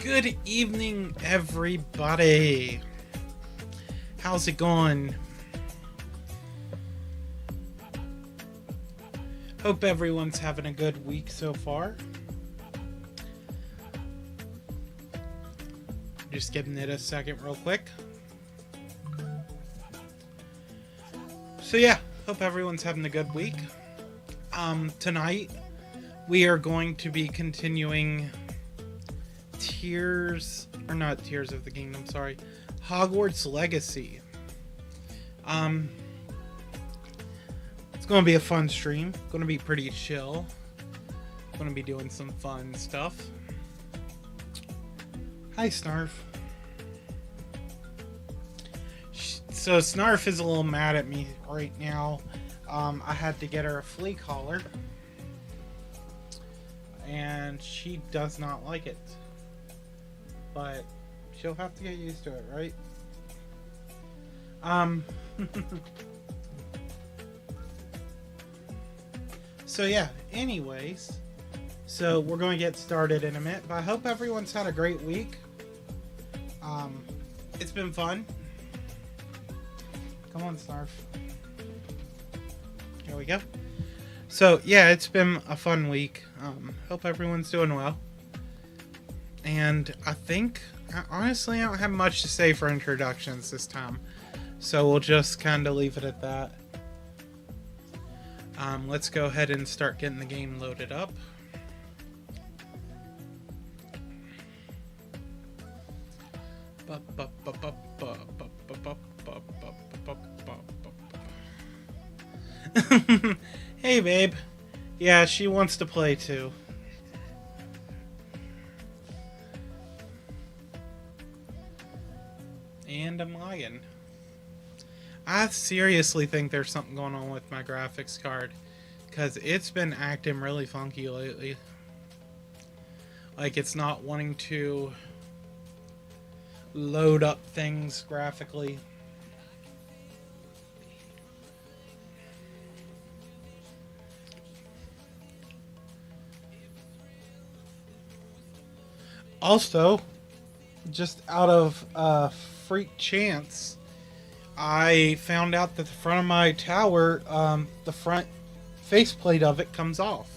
Good evening, everybody. How's it going? Hope everyone's having a good week so far. Just giving it a second real quick. So yeah, hope everyone's having a good week. Tonight we are going to be continuing Tears of the Kingdom, sorry. Hogwarts Legacy. It's going to be a fun stream. Going to be pretty chill. Going to be doing some fun stuff. Hi, Snarf. So Snarf is a little mad at me right now. I had to get her a flea collar. And she does not like it. But she'll have to get used to it, right? So yeah, anyways. So we're going to get started in a minute. But I hope everyone's had a great week. It's been fun. Come on, Snarf. There we go. So yeah, it's been a fun week. Hope everyone's doing well. And I think, honestly, I don't have much to say for introductions this time. So we'll just kind of leave it at that. Let's go ahead and start getting the game loaded up. Hey, babe. Yeah, she wants to play too. And I'm lagging. I seriously think there's something going on with my graphics card, because it's been acting really funky lately. Like, it's not wanting to load up things graphically. Also, just out of freak chance, I found out that the front of my tower, the front faceplate of it comes off.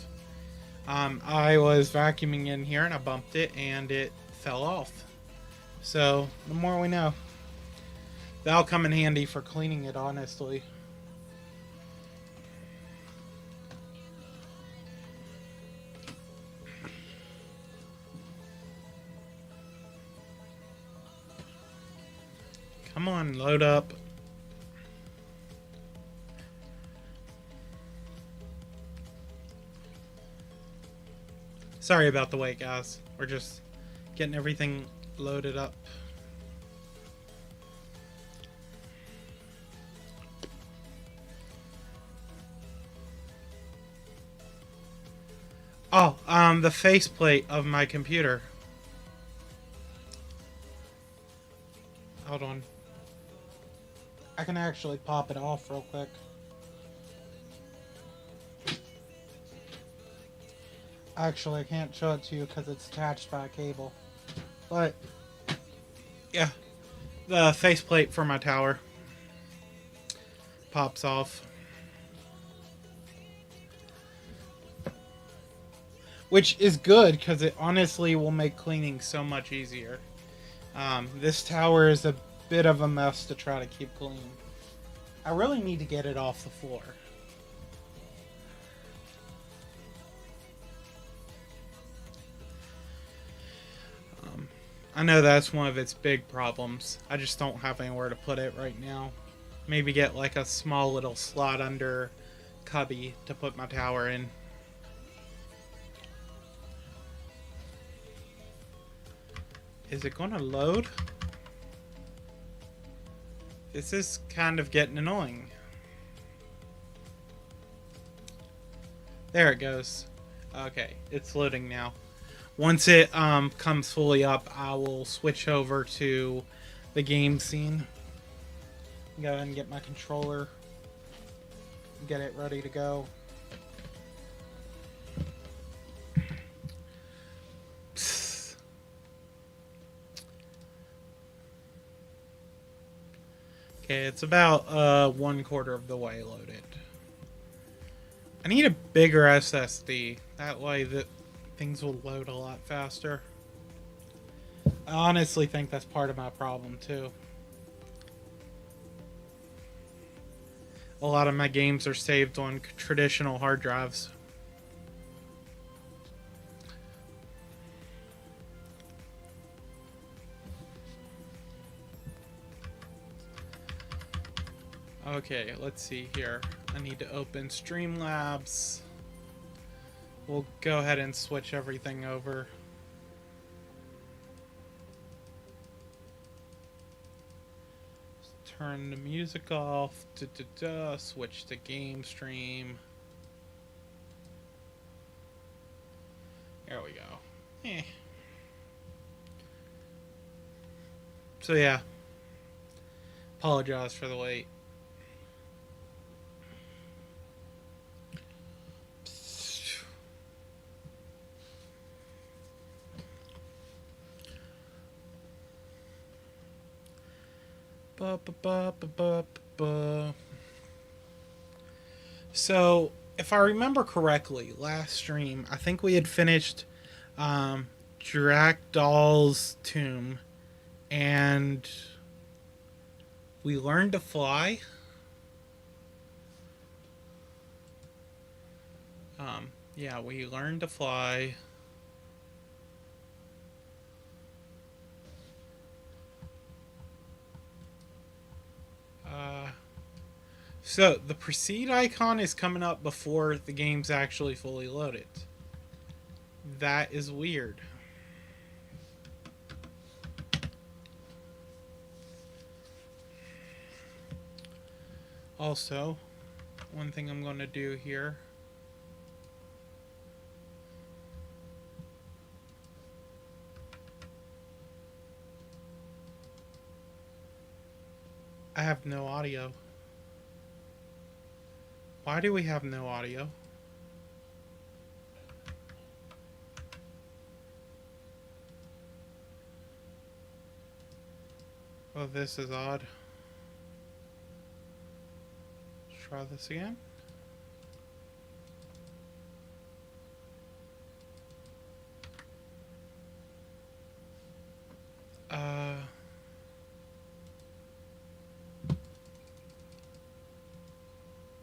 I was vacuuming in here and I bumped it and it fell off. So, the more we know. That'll come in handy for cleaning it, honestly. Come on, load up. Sorry about the wait, guys. We're just getting everything loaded up. Oh, the faceplate of my computer. Hold on. I can actually pop it off real quick. Actually, I can't show it to you because it's attached by a cable. But, yeah. The faceplate for my tower pops off. Which is good because it honestly will make cleaning so much easier. This tower is a bit of a mess to try to keep clean. I really need to get it off the floor. I know that's one of its big problems. I just don't have anywhere to put it right now. Maybe get like a small little slot under cubby to put my tower in. Is it gonna load? This is kind of getting annoying. There it goes. Okay, it's loading now. Once it comes fully up, I will switch over to the game scene. Go ahead and get my controller. Get it ready to go. it's about 1/4 of the way loaded. I need a bigger SSD. That way that things will load a lot faster. I honestly think that's part of my problem too. A lot of my games are saved on traditional hard drives. Okay, let's see here. I need to open Streamlabs. We'll go ahead and switch everything over. Turn the music off. Switch to game stream. There we go. So yeah. Apologize for the wait. So, if I remember correctly, last stream, I think we had finished Drakdal's tomb, and we learned to fly. Yeah, we learned to fly. So, the proceed icon is coming up before the game's actually fully loaded. That is weird. Also, one thing I'm going to do here. I have no audio. Why do we have no audio? Oh, this is odd. Let's try this again.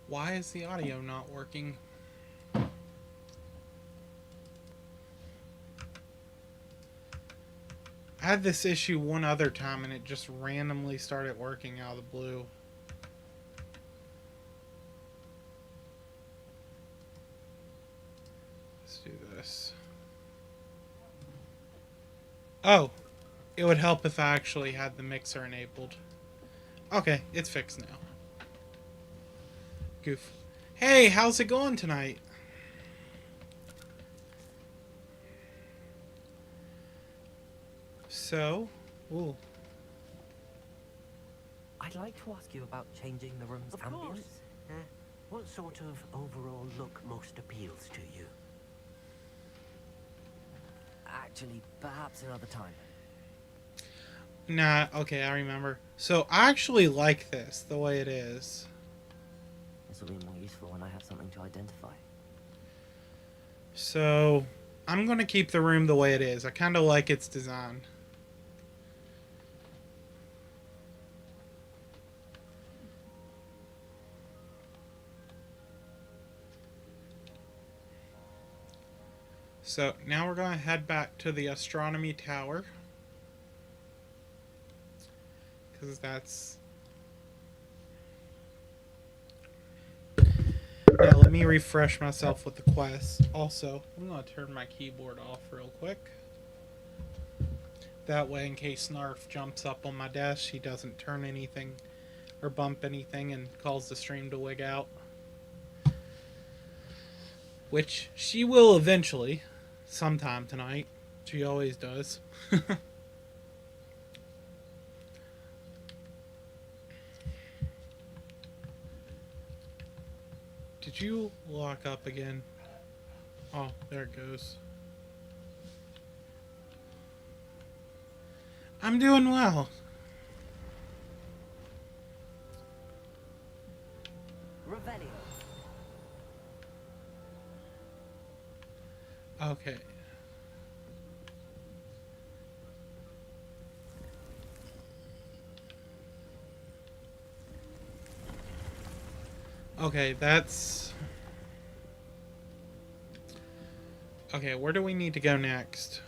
Why is the audio not working? I had this issue one other time and it just randomly started working out of the blue. Let's do this. Oh, it would help if I actually had the mixer enabled. Okay, it's fixed now. Goof. Hey, how's it going tonight? So, ooh. I'd like to ask you about changing the room's ambience. What sort of overall look most appeals to you? Actually, perhaps another time. Nah, okay, I remember. So, I actually like this, the way it is. This will be more useful when I have something to identify. So, I'm going to keep the room the way it is. I kind of like its design. So, now we're going to head back to the astronomy tower. Because that's... Now, let me refresh myself with the quest. Also, I'm going to turn my keyboard off real quick. That way, in case Snarf jumps up on my desk, she doesn't turn anything or bump anything and calls the stream to wig out. Which she will eventually, sometime tonight. She always does. Did you lock up again? Oh, there it goes. I'm doing well. Revelio. Okay. Okay, that's... Okay, where do we need to go next?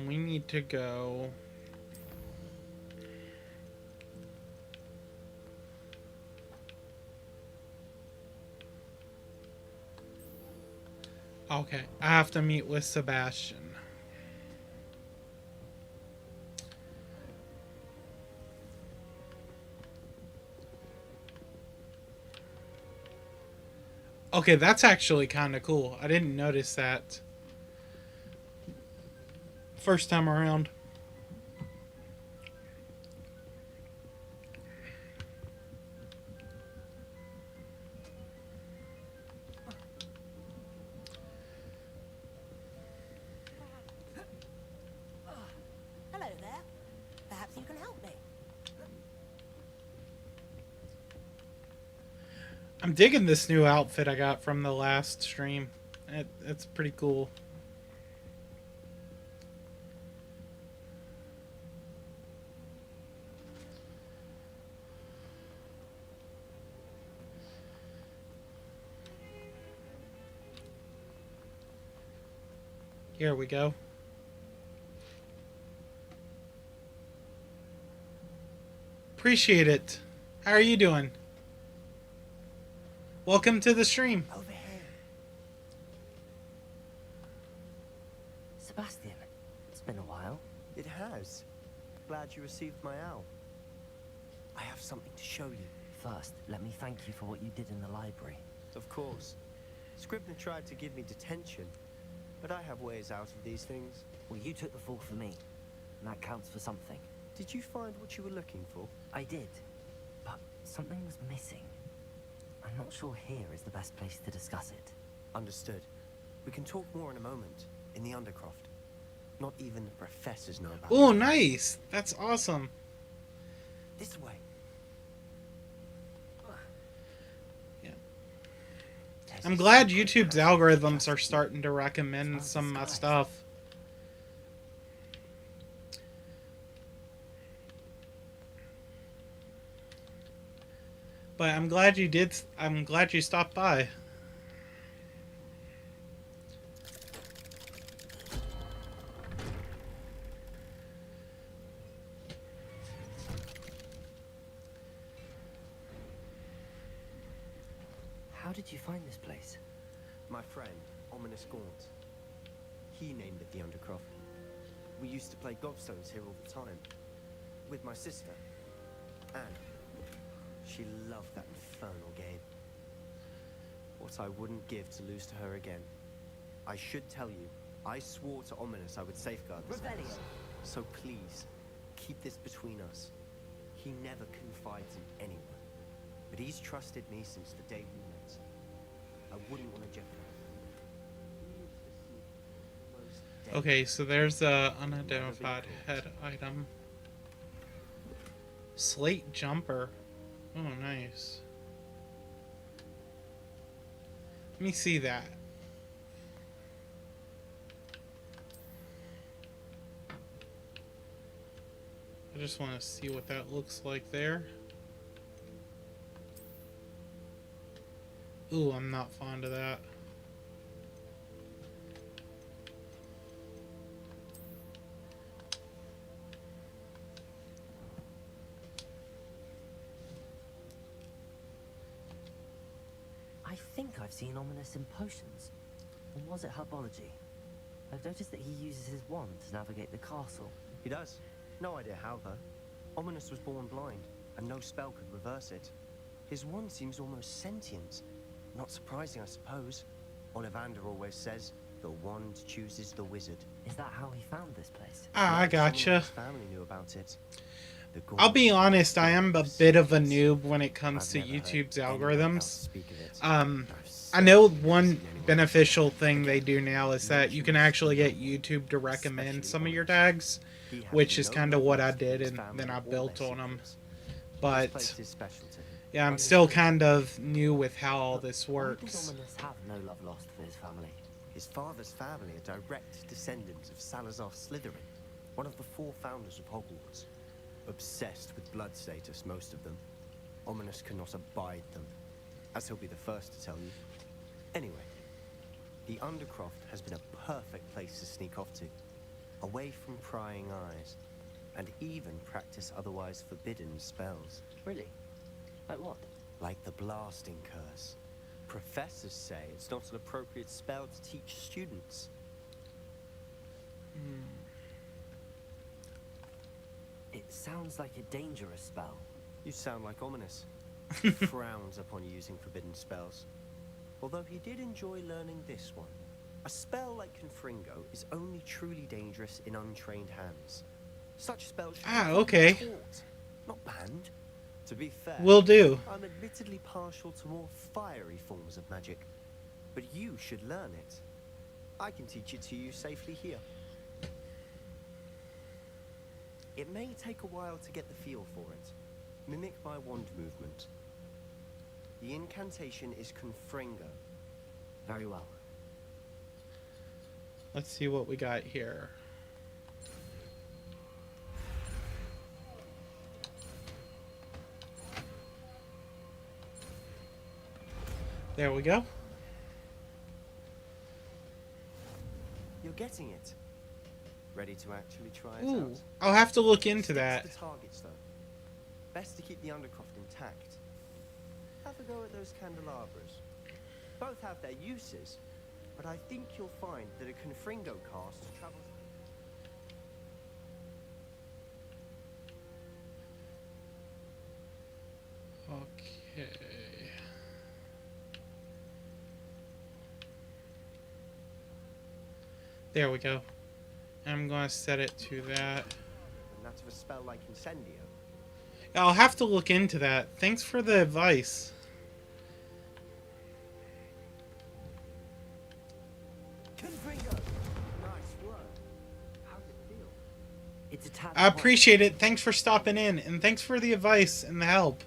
We need to go... Okay, I have to meet with Sebastian. Okay, that's actually kind of cool. I didn't notice that first time around. Hello there. Perhaps you can help me. I'm digging this new outfit I got from the last stream. It's pretty cool. Here we go. Appreciate it. How are you doing? Welcome to the stream. Over here. Sebastian, it's been a while. It has. Glad you received my owl. I have something to show you. First, let me thank you for what you did in the library. Of course. Scribner tried to give me detention, but I have ways out of these things. Well, you took the fall for me, and that counts for something. Did you find what you were looking for? I did, but something was missing. I'm not sure here is the best place to discuss it. Understood. We can talk more in a moment, in the Undercroft. Not even the professors know about Oh, it. nice. That's awesome. This way. Yeah. I'm glad YouTube's algorithms are starting to recommend some of my stuff. But I'm glad you did. I'm glad you stopped by. How did you find this place? My friend, Ominous Gaunt. He named it the Undercroft. We used to play gobstones here all the time. With my sister, Anne. She loved that infernal game. What I wouldn't give to lose to her again. I should tell you, I swore to Ominous I would safeguard this Revelio. place. So please, keep this between us. He never confides in anyone. But he's trusted me since the day we met. I wouldn't want to jeopardize him. Okay, so there's a unidentified head item. Slate jumper. Oh, nice. Let me see that. I just want to see what that looks like there. Ooh, I'm not fond of that. I think I've seen Ominous in potions. Or was it herbology? I've noticed that he uses his wand to navigate the castle. He does. No idea how, though. Ominous was born blind, and no spell could reverse it. His wand seems almost sentient. Not surprising, I suppose. Ollivander always says, the wand chooses the wizard. Is that how he found this place? Ah, I Someone in gotcha. his family knew about it. The I'll be Gaunts honest, I am a was bit of a serious. noob when it comes to I've never YouTube's heard anyone else algorithms. speak of it. I know one beneficial thing they do now is that you can actually get YouTube to recommend some of your tags. He has which is no kind of what I relevance to did, his and family then I or built their on them. secrets. This But place is special to him. yeah, I'm still kind of new with how all this Why does works. Ominous have no love lost for his family? His father's family are direct descendants of Salazar Slytherin, one of the 4 founders of Hogwarts. Obsessed with blood status, most of them. Ominous cannot abide them, as he'll be the first to tell you. Anyway, the Undercroft has been a perfect place to sneak off to, away from prying eyes, and even practice otherwise forbidden spells. Really? Like what? Like the blasting curse. Professors say it's not an appropriate spell to teach students. It sounds like a dangerous spell. You sound like Ominous. He frowns upon using forbidden spells. Although he did enjoy learning this one. A spell like Confringo is only truly dangerous in untrained hands. Such spells should be okay. taught, not banned. To be fair, Will do. I'm admittedly partial to more fiery forms of magic, but you should learn it. I can teach it to you safely here. It may take a while to get the feel for it. Mimic my wand movement. The incantation is Confringo. Very well. Let's see what we got here. There we go. You're getting it. Ready to actually try it Ooh, out? I'll have to look into Stick that. to the targets, though. Best to keep the Undercroft intact. Have a go at those candelabras. Both have their uses, but I think you'll find that a Confringo cast travels. Okay. There we go. I'm going to set it to that. And that of a spell like Incendio. I'll have to look into that. Thanks for the advice. Confringo! Nice work. How's it feel? It's a tad I hot. appreciate it. Thanks for stopping in, and thanks for the advice and the help.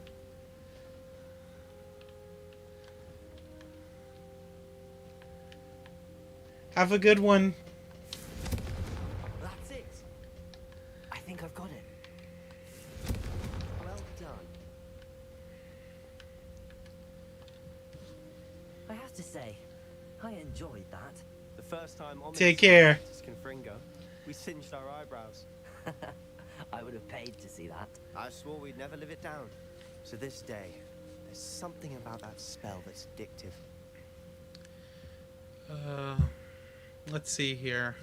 Have a good one. That's it. I think I've got it. Well done. I have to say, I enjoyed that. The first time Ominous Take care. practiced Confringo, we singed our eyebrows. I would have paid to see that. I swore we'd never live it down. To this day, there's something about that spell that's addictive. Let's see here.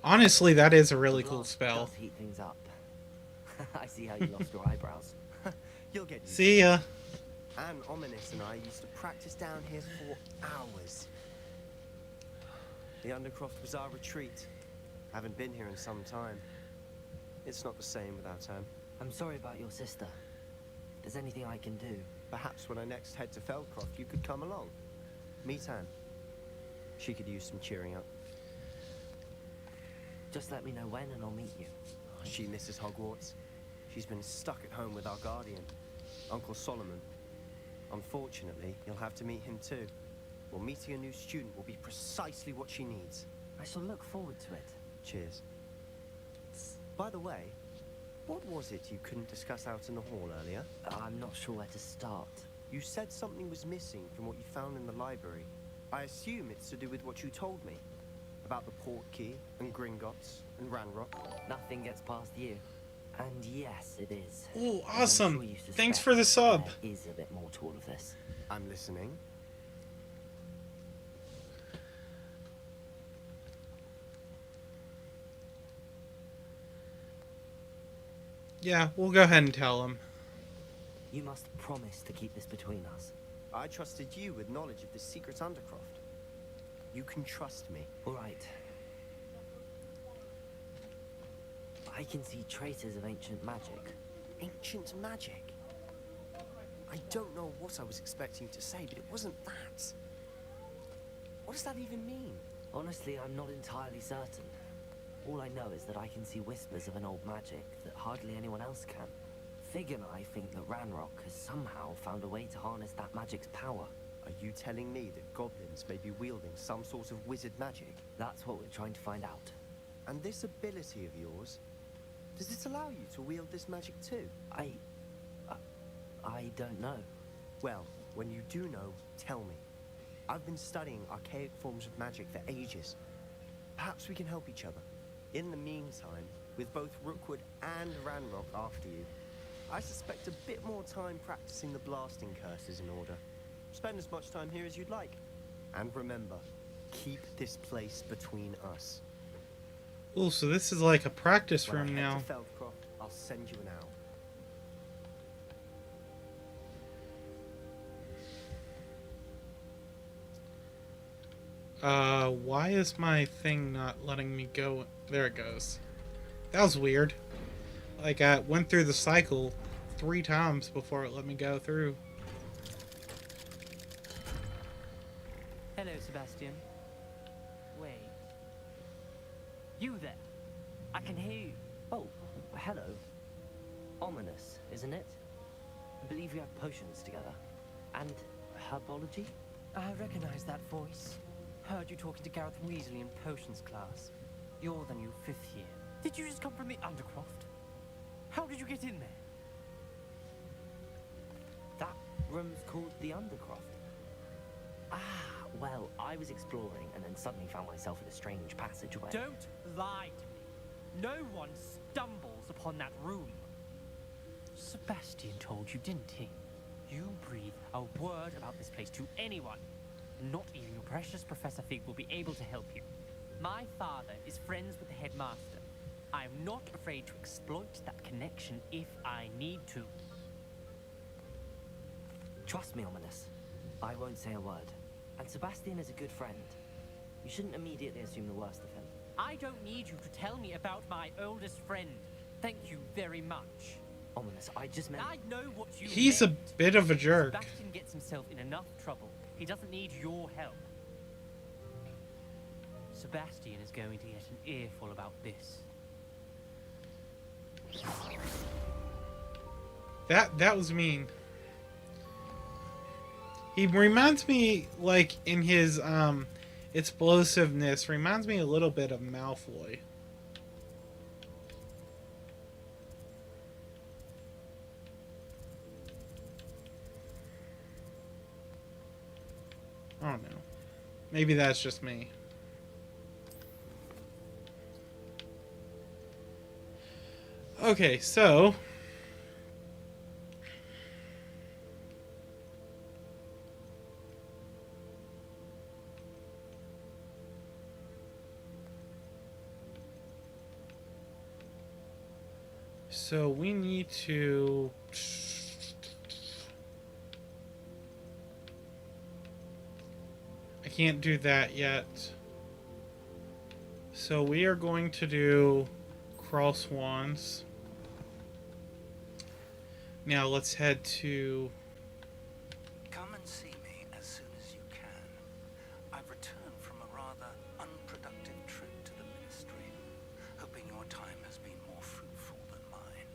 Honestly, that is a really cool Blast spell. does heat things up. I see how you lost your eyebrows. You'll get used See ya. to it. Anne, Ominous and I used to practice down here for hours. The Undercroft was our retreat. Haven't been here in some time. It's not the same without Anne. I'm sorry about your sister. If there's anything I can do. Perhaps when I next head to Feldcroft, you could come along. Meet Anne. She could use some cheering up. Just let me know when and I'll meet you. She misses Hogwarts. She's been stuck at home with our guardian, Uncle Solomon. Unfortunately, you'll have to meet him too. Well, meeting a new student will be precisely what she needs. I shall look forward to it. Cheers. By the way, what was it you couldn't discuss out in the hall earlier? I'm not sure where to start. You said something was missing from what you found in the library. I assume it's to do with what you told me. About the Portkey, and Gringotts, and Ranrock. Nothing gets past you. And yes, it is. Ooh, As I'm awesome. sure you Thanks suspect, for the sub. There is a bit more to all of this. I'm listening. Yeah, we'll go ahead and tell him. You must promise to keep this between us. I trusted you with knowledge of the secret Undercroft. You can trust me. All right. I can see traces of ancient magic. Ancient magic? I don't know what I was expecting to say, but it wasn't that. What does that even mean? Honestly, I'm not entirely certain. All I know is that I can see whispers of an old magic that hardly anyone else can. Fig and I think that Ranrock has somehow found a way to harness that magic's power. Are you telling me that goblins may be wielding some sort of wizard magic? That's what we're trying to find out. And this ability of yours, does it allow you to wield this magic too? I don't know. Well, when you do know, tell me. I've been studying archaic forms of magic for ages. Perhaps we can help each other. In the meantime, with both Rookwood and Ranrock after you, I suspect a bit more time practicing the blasting curse is in order. Spend as much time here as you'd like. And remember, keep this place between us. Oh, so this is like a practice When I room head now. to Feldcroft, I'll send you an owl. Why is my thing not letting me go? There it goes. That was weird. Like, I went through the cycle 3 times before it let me go through. Hello, Sebastian. Wait. You there? I can hear you. Oh, hello. Ominous, isn't it? I believe you have potions together. And herbology? I recognize that voice. Heard you talking to Gareth Weasley in potions class. You're the new 5th year. Did you just come from the Undercroft? How did you get in there? That room's called the Undercroft. Ah, well, I was exploring and then suddenly found myself in a strange passageway. Don't lie to me. No one stumbles upon that room. Sebastian told you, didn't he? You breathe a word about this place to anyone. Not even your precious Professor Fig will be able to help you. My father is friends with the headmaster. I am not afraid to exploit that connection if I need to. Trust me, Ominous. I won't say a word. And Sebastian is a good friend. You shouldn't immediately assume the worst of him. I don't need you to tell me about my oldest friend. Thank you very much. Ominous, I just meant... I know what you He's a meant. bit of a jerk. Sebastian gets himself in enough trouble. He doesn't need your help. Sebastian is going to get an earful about this. That was mean. He reminds me, like, in his explosiveness, reminds me a little bit of Malfoy. I don't know. Maybe that's just me. Okay, so... So we need to... I can't do that yet. So we are going to do Crawl Swans. Now let's head to... Come and see me as soon as you can. I've returned from a rather unproductive trip to the Ministry, hoping your time has been more fruitful than mine.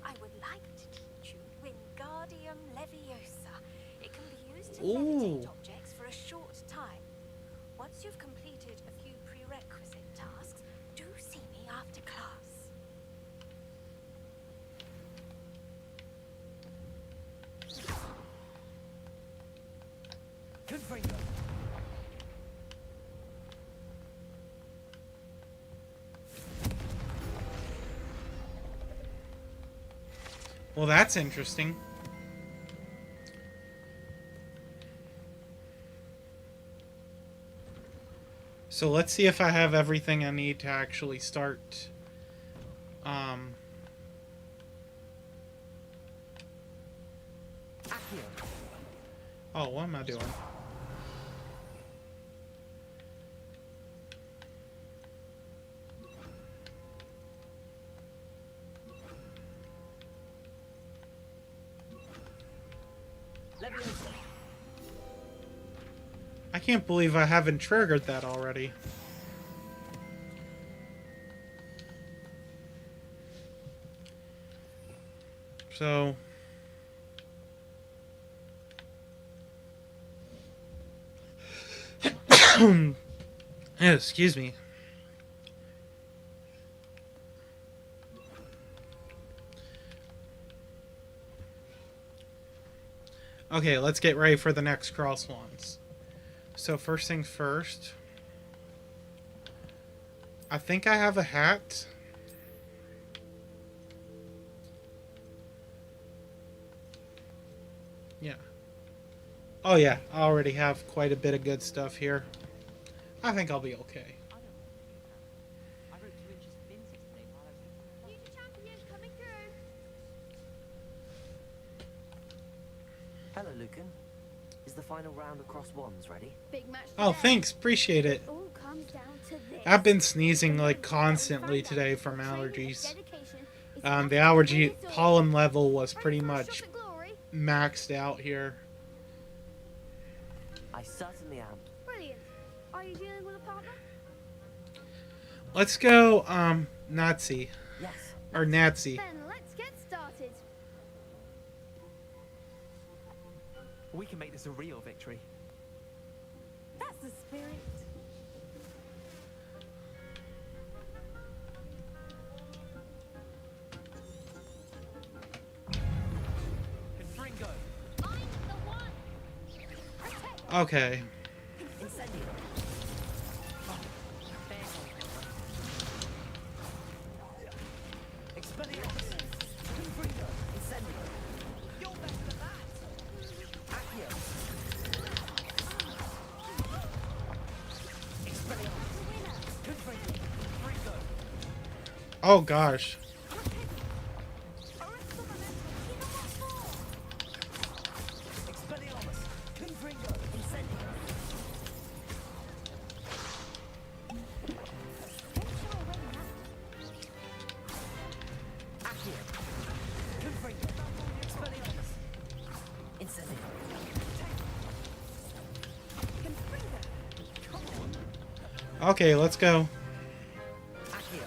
I would like to teach you Wingardium Leviosa. It can be used to Ooh. levitate objects for a short time. Once you've completed a few prerequisite tasks, do see me after class. Confringo. Well, that's interesting. So let's see if I have everything I need to actually start. Accio. Oh, what am I doing? Leviosa. I can't believe I haven't triggered that already. So... Excuse me. Okay, let's get ready for the next cross ones. So first things first. I think I have a hat. Yeah. Oh yeah, I already have quite a bit of good stuff here. I think I'll be okay. I wrote 2 inches of bins yesterday while I was eating my lunch. Future champion coming through. Hello, Lucan. Is the final round across wands ready? Big match Oh, today. thanks. Appreciate it. It all comes down to this. I've been sneezing like constantly today from allergies. The allergy pollen level was pretty much maxed out here. I certainly am. Brilliant. Are you dealing with a partner? Let's go, Nazi. Yes. Or Nazi. Then let's get started. We can make this a real victory. That's the spirit. Confringo. I'm the one. Okay. Incendio. Expelliarmus. Confringo. Incendio. You're better than that. Accio. Expelliarmus. Confringo. Confringo. Oh gosh. Expelliarmus. Confringo. Incendio. Accio. Confringo. Expelliarmus. Incendio. Okay, let's go. Accio.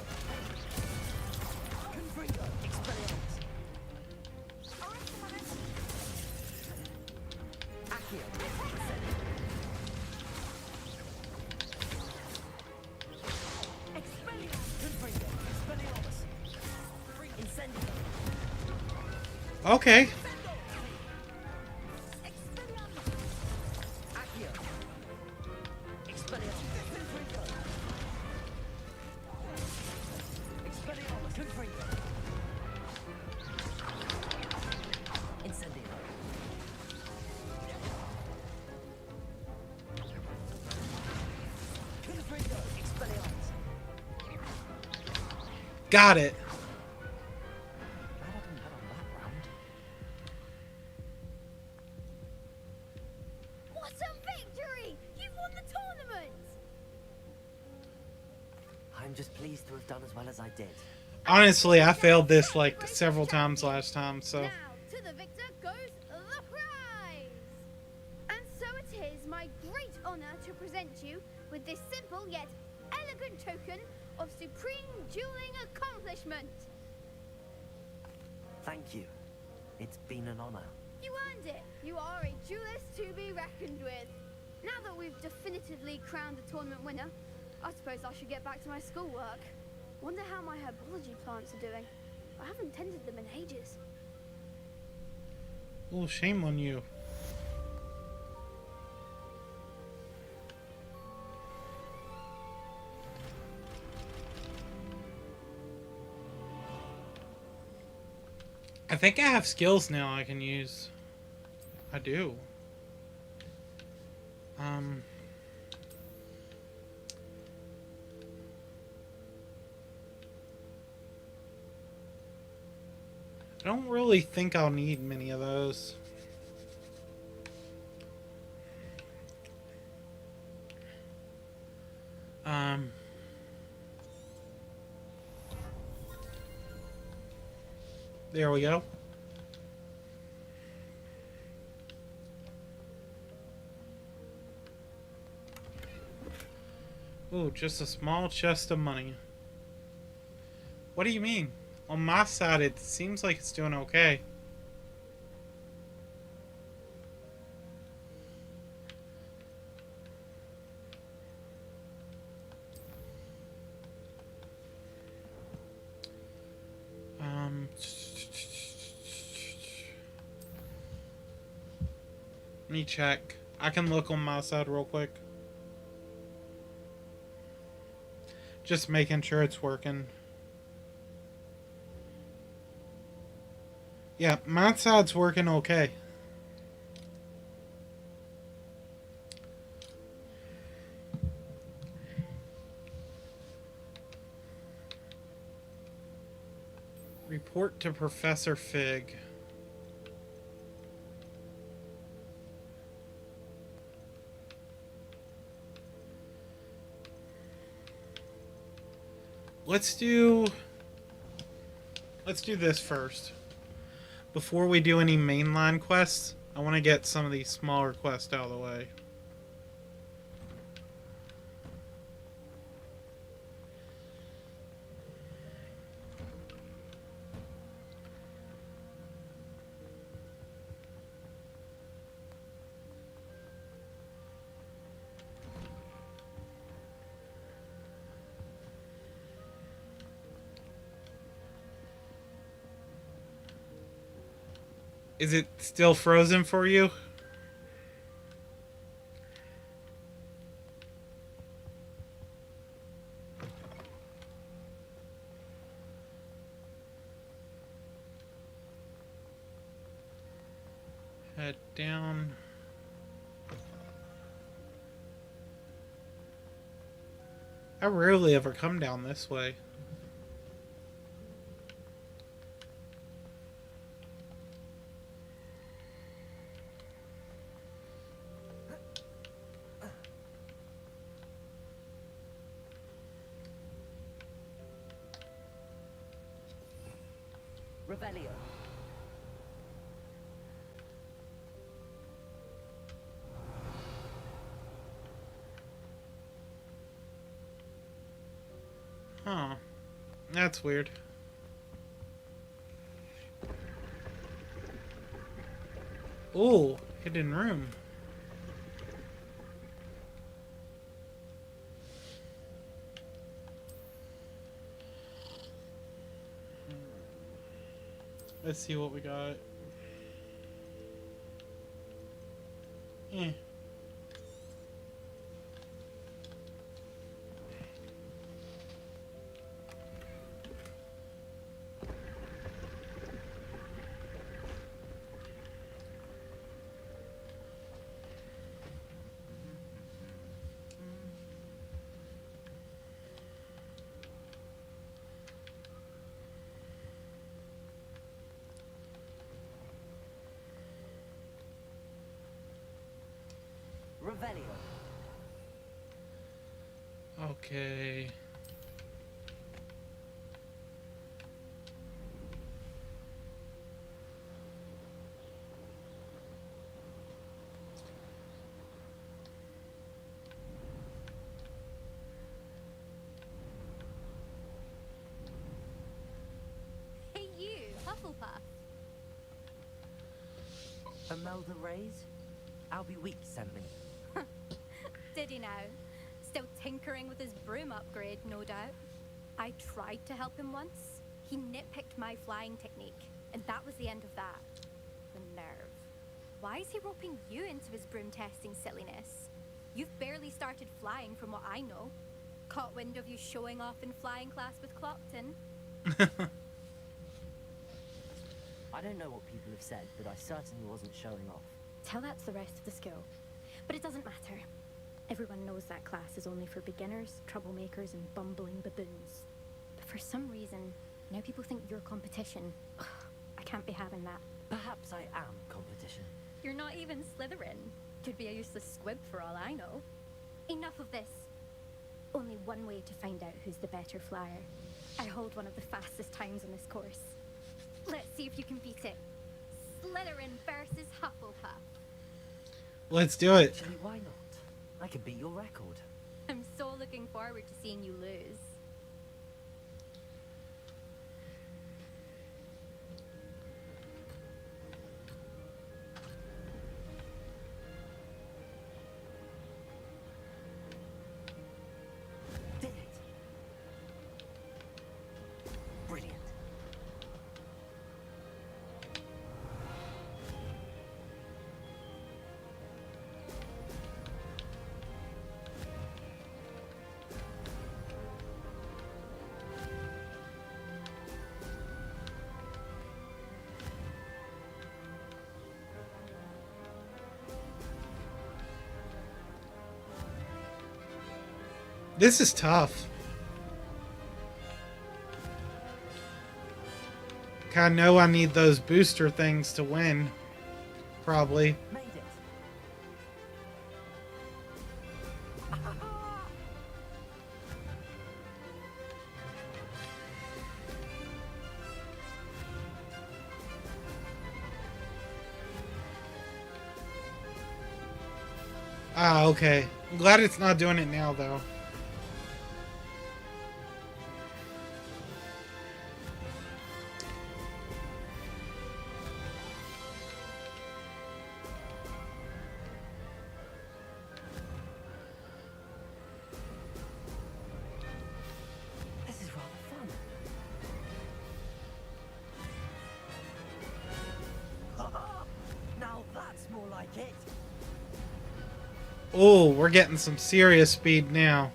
Confringo. Expelliarmus. Accio. Incendio. Confringo. Expelliarmus. Incendio. Okay. Accio. Expelliarmus. Confringo. Expelliarmus. Confringo. Incendio. Confringo. Expelliarmus. Got it. Glad I didn't bet on that round. What a victory! You've won the tournament! I'm just pleased to have done as well as I did. Honestly, I failed this like several times last time, so... Now, to the victor goes the prize! And so it is my great honor to present you with this simple yet elegant token of supreme dueling accomplishment. Thank you. It's been an honor. You earned it. You are a duelist to be reckoned with. Now that we've definitively crowned the tournament winner, I suppose I should get back to my schoolwork. Wonder how my herbology plants are doing. I haven't tended them in ages. Oh, shame on you. I think I have skills now I can use. I do. I don't really think I'll need many of those. There we go. Ooh, just a small chest of money. What do you mean? On my side, it seems like it's doing okay. Let me check. I can look on my side real quick. Just making sure it's working. Yeah, my side's working okay. Report to Professor Fig. Let's do this first. Before we do any mainline quests, I want to get some of these smaller quests out of the way. Is it still frozen for you? Head down. I rarely ever come down this way. Revelio. Huh. That's weird. Ooh, hidden room. Let's see what we got. Eh. Revelio. Okay. Hey you, Hufflepuff. Imelda Rays? Albie Week sent me. Did he now? Still tinkering with his broom upgrade, no doubt. I tried to help him once. He nitpicked my flying technique, and that was the end of that. The nerve. Why is he roping you into his broom testing silliness? You've barely started flying from what I know. Caught wind of you showing off in flying class with Clopton. I don't know what people have said, but I certainly wasn't showing off. Tell that to the rest of the school. But it doesn't matter. Everyone knows that class is only for beginners, troublemakers, and bumbling baboons. But for some reason, now people think you're competition. Ugh, I can't be having that. Perhaps I am competition. You're not even Slytherin. Could be a useless squib for all I know. Enough of this. Only one way to find out who's the better flyer. I hold one of the fastest times on this course. Let's see if you can beat it. Slytherin versus Hufflepuff. Let's do it. Actually, why not? I could beat your record. I'm so looking forward to seeing you lose. Did it! Brilliant. This is tough. I know I need those booster things to win. Probably. Made it. Ah, okay. I'm glad it's not doing it now, though. This is rather fun. Now that's more like it. Oh, we're getting some serious speed now.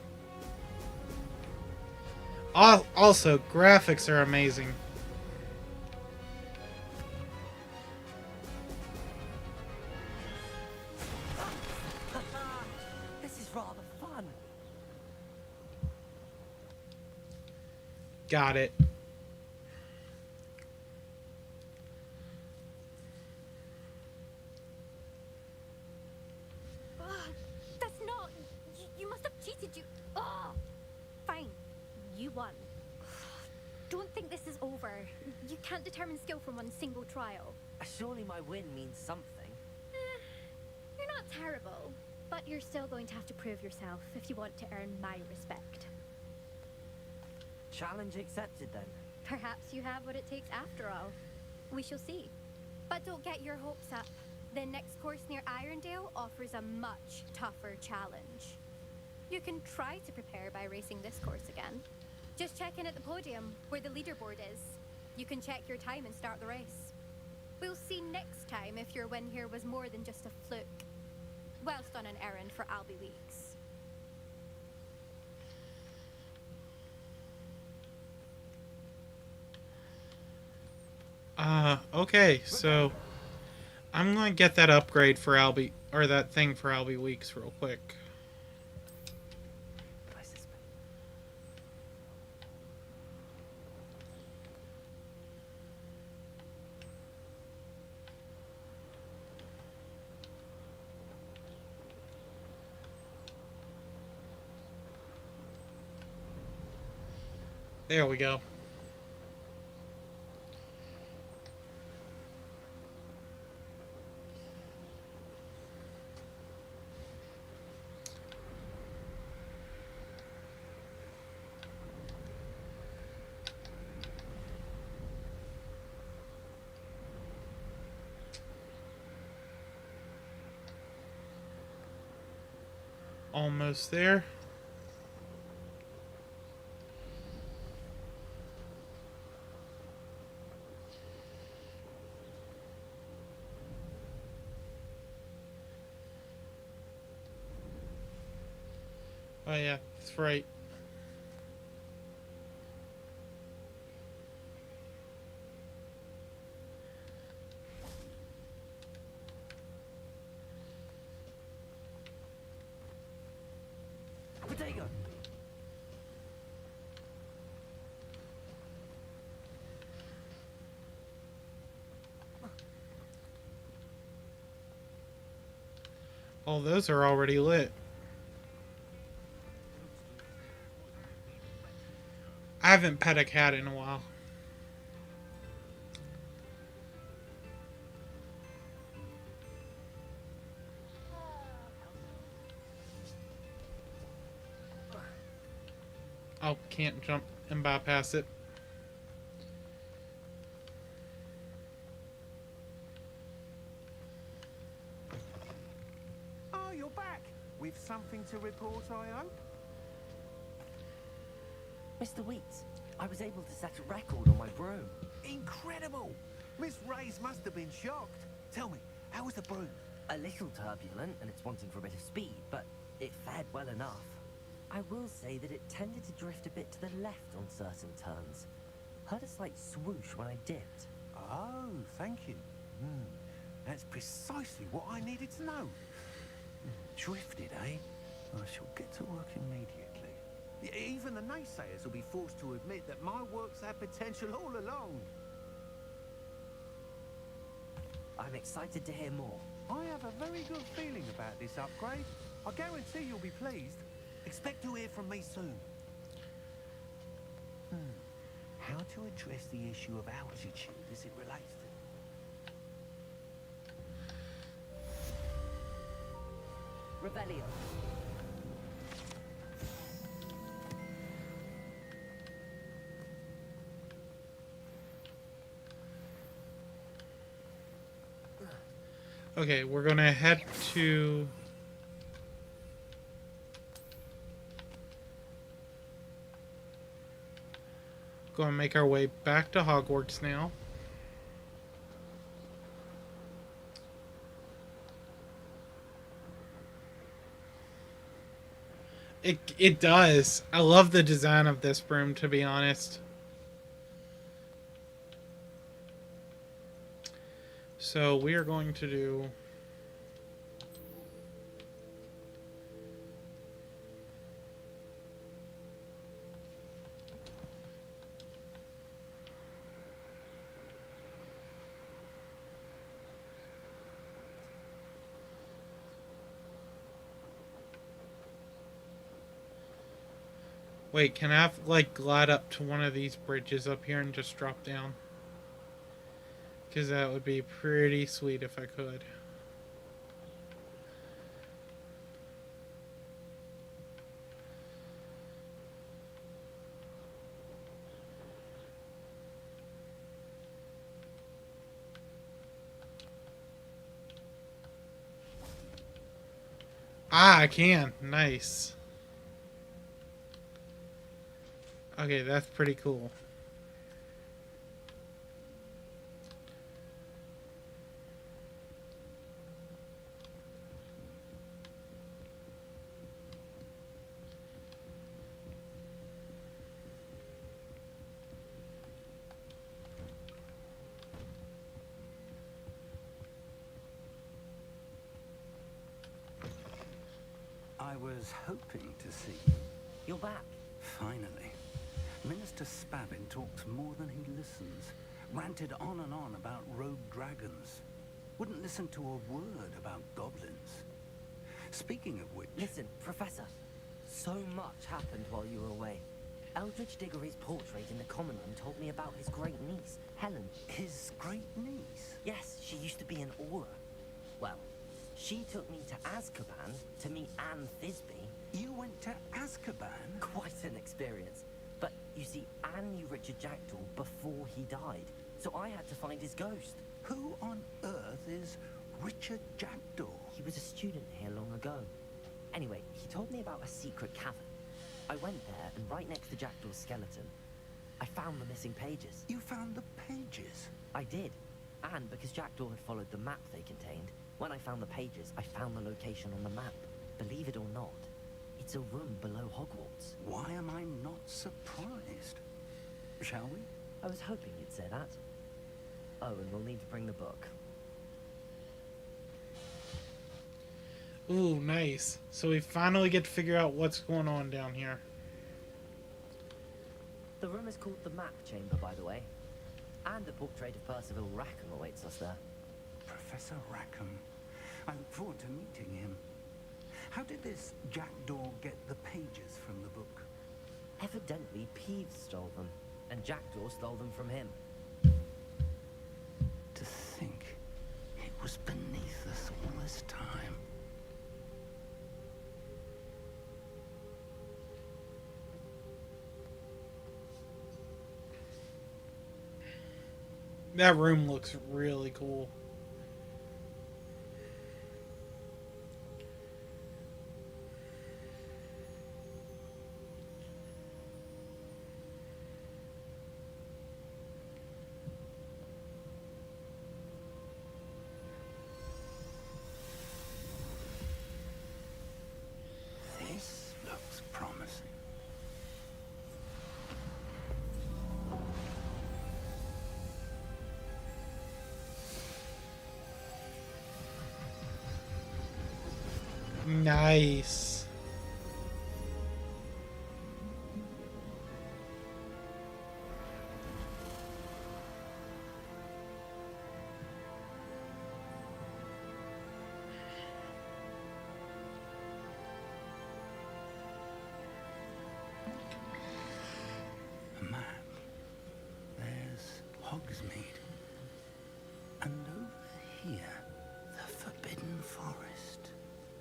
Also, graphics are amazing. This is rather fun. Got it. Ugh, that's not. You must have cheated. Fine. You won. Don't think this is over. You can't determine skill from one single trial. Surely my win means something. You're not terrible, but you're still going to have to prove yourself if you want to earn my respect. Challenge accepted then. Perhaps you have what it takes after all. We shall see. But don't get your hopes up. The next course near Irondale offers a much tougher challenge. You can try to prepare by racing this course again. Just check in at the podium, where the leaderboard is. You can check your time and start the race. We'll see next time if your win here was more than just a fluke. Whilst on an errand for Albie Weeks. Okay, so I'm gonna get that upgrade for Albie, or that thing for Albie Weeks real quick. I suspect. There we go. Almost there. Oh yeah, that's right. Potato. Oh, those are already lit. I haven't pet a cat in a while. Oh, can't jump and bypass it. Oh, you're back. With something to report, I hope? Mr. Wheats, I was able to set a record on my broom. Incredible! Miss Reyes must have been shocked. Tell me, how was the broom? A little turbulent, and it's wanting for a bit of speed, but it fared well enough. I will say that it tended to drift a bit to the left on certain turns. Heard a slight swoosh when I dipped. Oh, thank you. That's precisely what I needed to know. Drifted, eh? I shall get to work immediately. Even the naysayers will be forced to admit that my work's had potential all along. I'm excited to hear more. I have a very good feeling about this upgrade. I guarantee you'll be pleased. Expect to hear from me soon. How to address the issue of altitude as it relates to... Rebellion. Okay, we're gonna head to... Gonna make our way back to Hogwarts now. It does. I love the design of this broom, to be honest. So we are going to do... Wait, can I, like, glide up to one of these bridges up here and just drop down? Because that would be pretty sweet if I could. Ah, I can. Nice. Okay, that's pretty cool. I was hoping to see you. You're back. Finally. Minister Spavin talks more than he listens. Ranted on and on about rogue dragons. Wouldn't listen to a word about goblins. Speaking of which... Listen, Professor. So much happened while you were away. Eldridge Diggory's portrait in the common room told me about his great niece, Helen. His great niece? Yes, she used to be an Aura. Well, she took me to Azkaban to meet Anne Thisbe. You went to Azkaban? Quite an experience. But, you see, Anne knew Richard Jackdaw before he died, so I had to find his ghost. Who on earth is Richard Jackdaw? He was a student here long ago. Anyway, he told me about a secret cavern. I went there, and right next to Jackdaw's skeleton, I found the missing pages. You found the pages? I did. And because Jackdaw had followed the map they contained, when I found the pages, I found the location on the map. Believe it or not, it's a room below Hogwarts. Why am I not surprised? Shall we? I was hoping you'd say that. Oh, and we'll need to bring the book. Ooh, nice. So we finally get to figure out what's going on down here. The room is called the Map Chamber, by the way. And a portrait of Percival Rackham awaits us there. Professor Rackham. I look forward to meeting him. How did this Jackdaw get the pages from the book? Evidently, Peeves stole them, and Jackdaw stole them from him. To think it was beneath us all this time. That room looks really cool. This looks promising. Nice. Hogsmeade. And over here, the Forbidden Forest.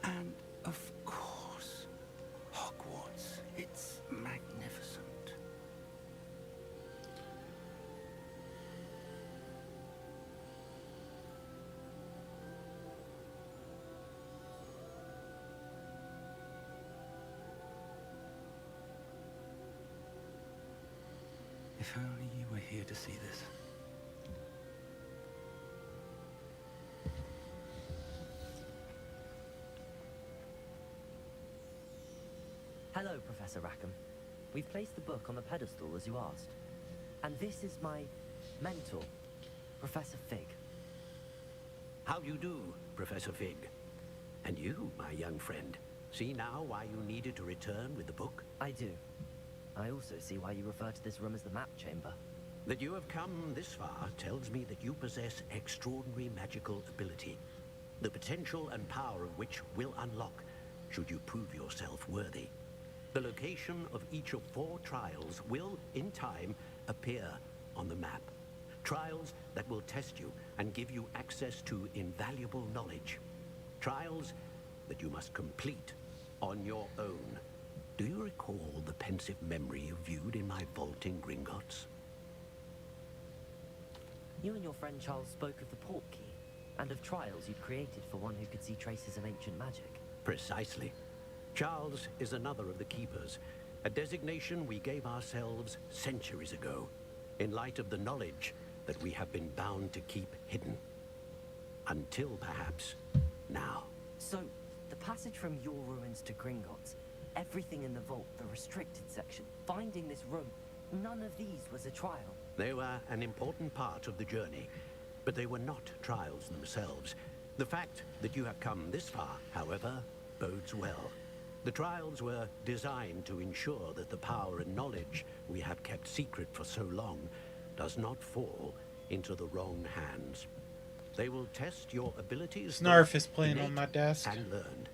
And, of course, Hogwarts. It's magnificent. If only you were here to see this. Hello, Professor Rackham. We've placed the book on the pedestal as you asked. And this is my mentor, Professor Fig. How do you do, Professor Fig? And you, my young friend, see now why you needed to return with the book? I do. I also see why you refer to this room as the map chamber. That you have come this far tells me that you possess extraordinary magical ability, the potential and power of which will unlock should you prove yourself worthy. The location of each of 4 trials will, in time, appear on the map. Trials that will test you and give you access to invaluable knowledge. Trials that you must complete on your own. Do you recall the pensive memory you viewed in my vault in Gringotts? You and your friend Charles spoke of the port key, and of trials you'd created for one who could see traces of ancient magic. Precisely. Charles is another of the Keepers, a designation we gave ourselves centuries ago, in light of the knowledge that we have been bound to keep hidden. Until, perhaps, now. So, the passage from your ruins to Gringotts, everything in the vault, the restricted section, finding this room, none of these was a trial. They were an important part of the journey, but they were not trials themselves. The fact that you have come this far, however, bodes well. The trials were designed to ensure that the power and knowledge we have kept secret for so long does not fall into the wrong hands. They will test your abilities. Snarf is playing on my desk. And learned.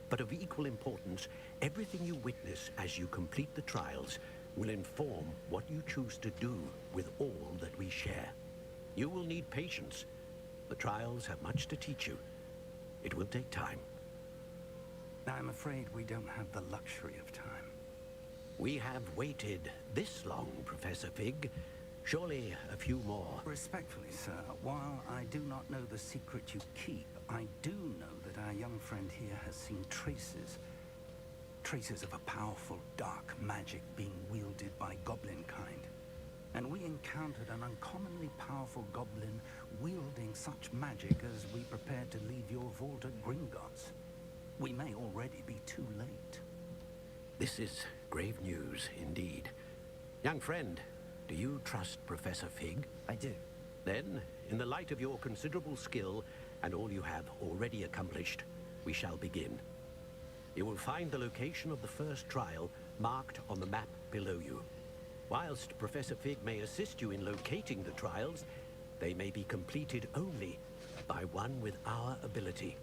But of equal importance, everything you witness as you complete the trials will inform what you choose to do with all that we share. You will need patience. The trials have much to teach you. It will take time. I'm afraid we don't have the luxury of time. We have waited this long, Professor Fig. Surely a few more. Respectfully, sir, while I do not know the secret you keep, I do know that our young friend here has seen traces of a powerful dark magic being wielded by goblin kind. And we encountered an uncommonly powerful goblin wielding such magic as we prepared to leave your vault at Gringotts. We may already be too late. This is grave news indeed. Young friend, do you trust Professor Fig? I do. Then, in the light of your considerable skill and all you have already accomplished, we shall begin. You will find the location of the first trial marked on the map below you. Whilst Professor Fig may assist you in locating the trials, they may be completed only by one with our ability.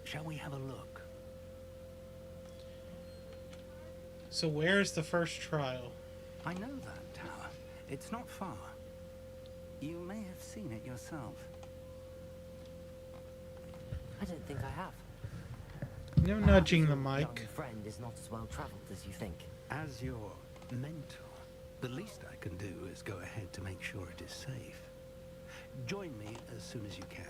Shall we have a look? So where's the first trial? I know that tower. It's not far. You may have seen it yourself. I don't think I have. No nudging the Your mic. young friend is not as well traveled as you think. As your mentor, the least I can do is go ahead to make sure it is safe. Join me as soon as you can.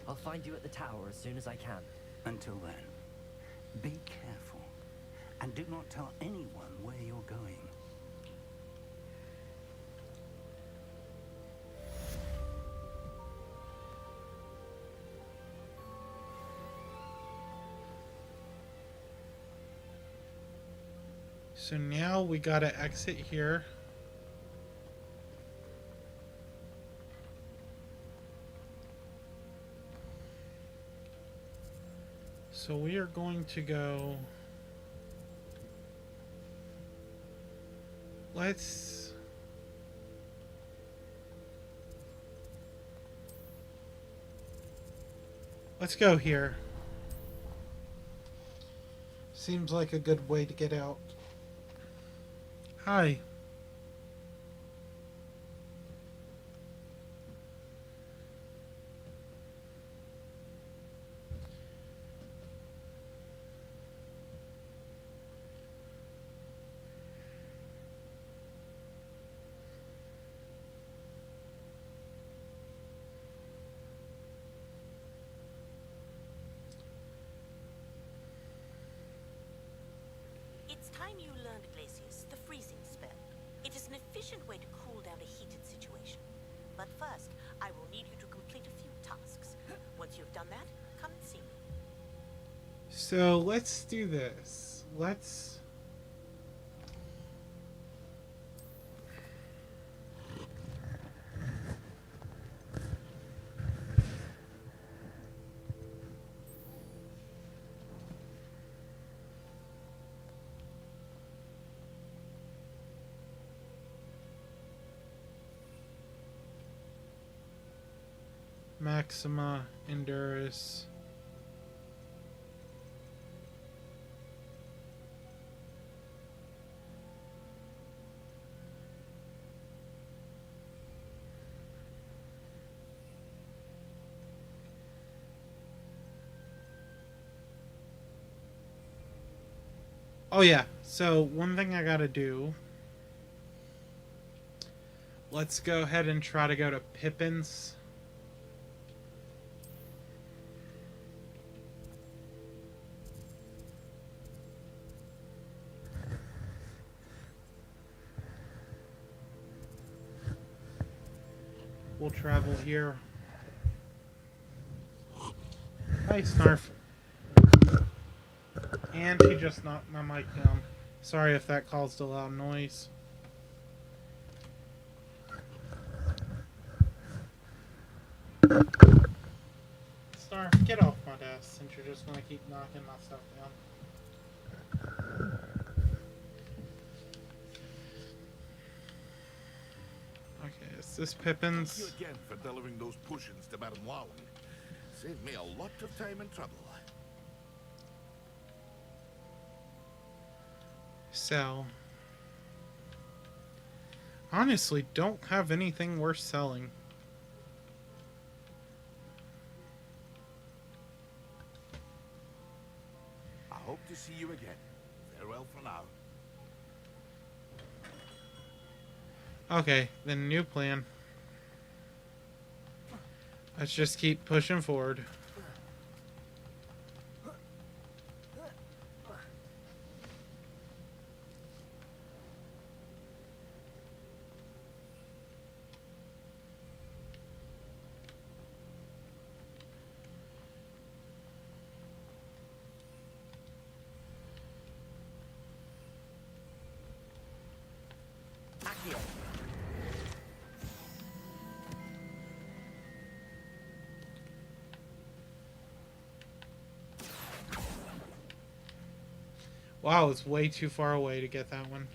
I'll find you at the tower as soon as I can. Until then, be careful, and do not tell anyone where you're going. So now we gotta exit here. So we are going to go... Let's go here. Seems like a good way to get out. Hi. It's time you learned Glacius, the freezing spell. It is an efficient way to cool down a heated situation. But first, I will need you to complete a few tasks. Once you've done that, come and see me. So let's do this. Let's... Maxima, Endurus. Oh yeah, so one thing I gotta do. Let's go ahead and try to go to Pippin's. We'll travel here. Hi, Snarf. And he just knocked my mic down. Sorry if that caused a loud noise. Snarf, get off my desk since you're just going to keep knocking my stuff down. Okay, is this Pippin's? Thank you again for delivering those potions to Madame Wallen. Saved me a lot of time and trouble. Sell. Honestly, don't have anything worth selling. I hope to see you again. Farewell for now. Okay, then new plan. Let's just keep pushing forward. Accio. Wow, it's way too far away to get that one.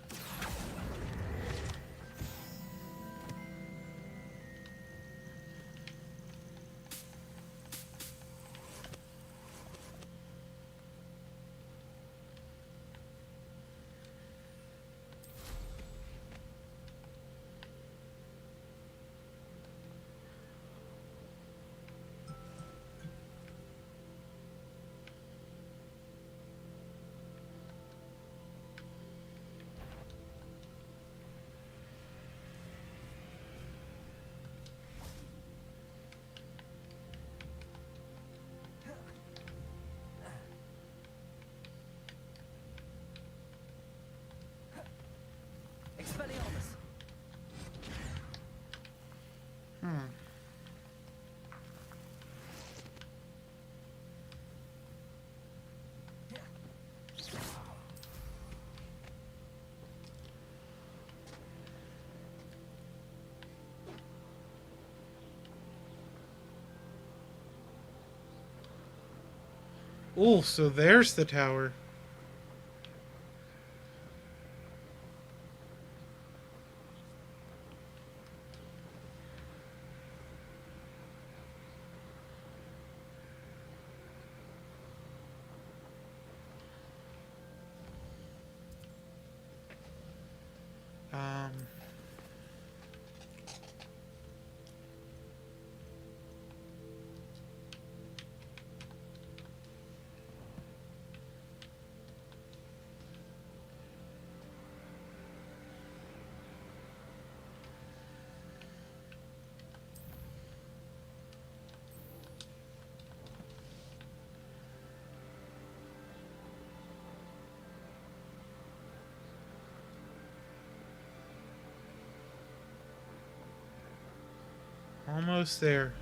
Expelliarmus. Oh, so there's the tower. Um, almost there.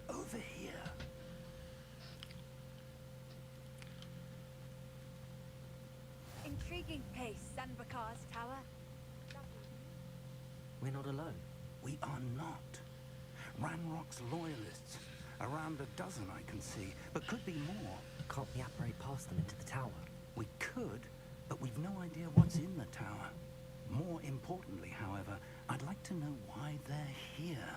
Over here. Intriguing place, Sanbakar's tower. We're not alone. We are not. Ranrock's loyalists. Around a dozen I can see, but could be more. Can't we apparate past them into the tower? We could, but we've no idea what's in the tower. More importantly, however, I'd like to know why they're here.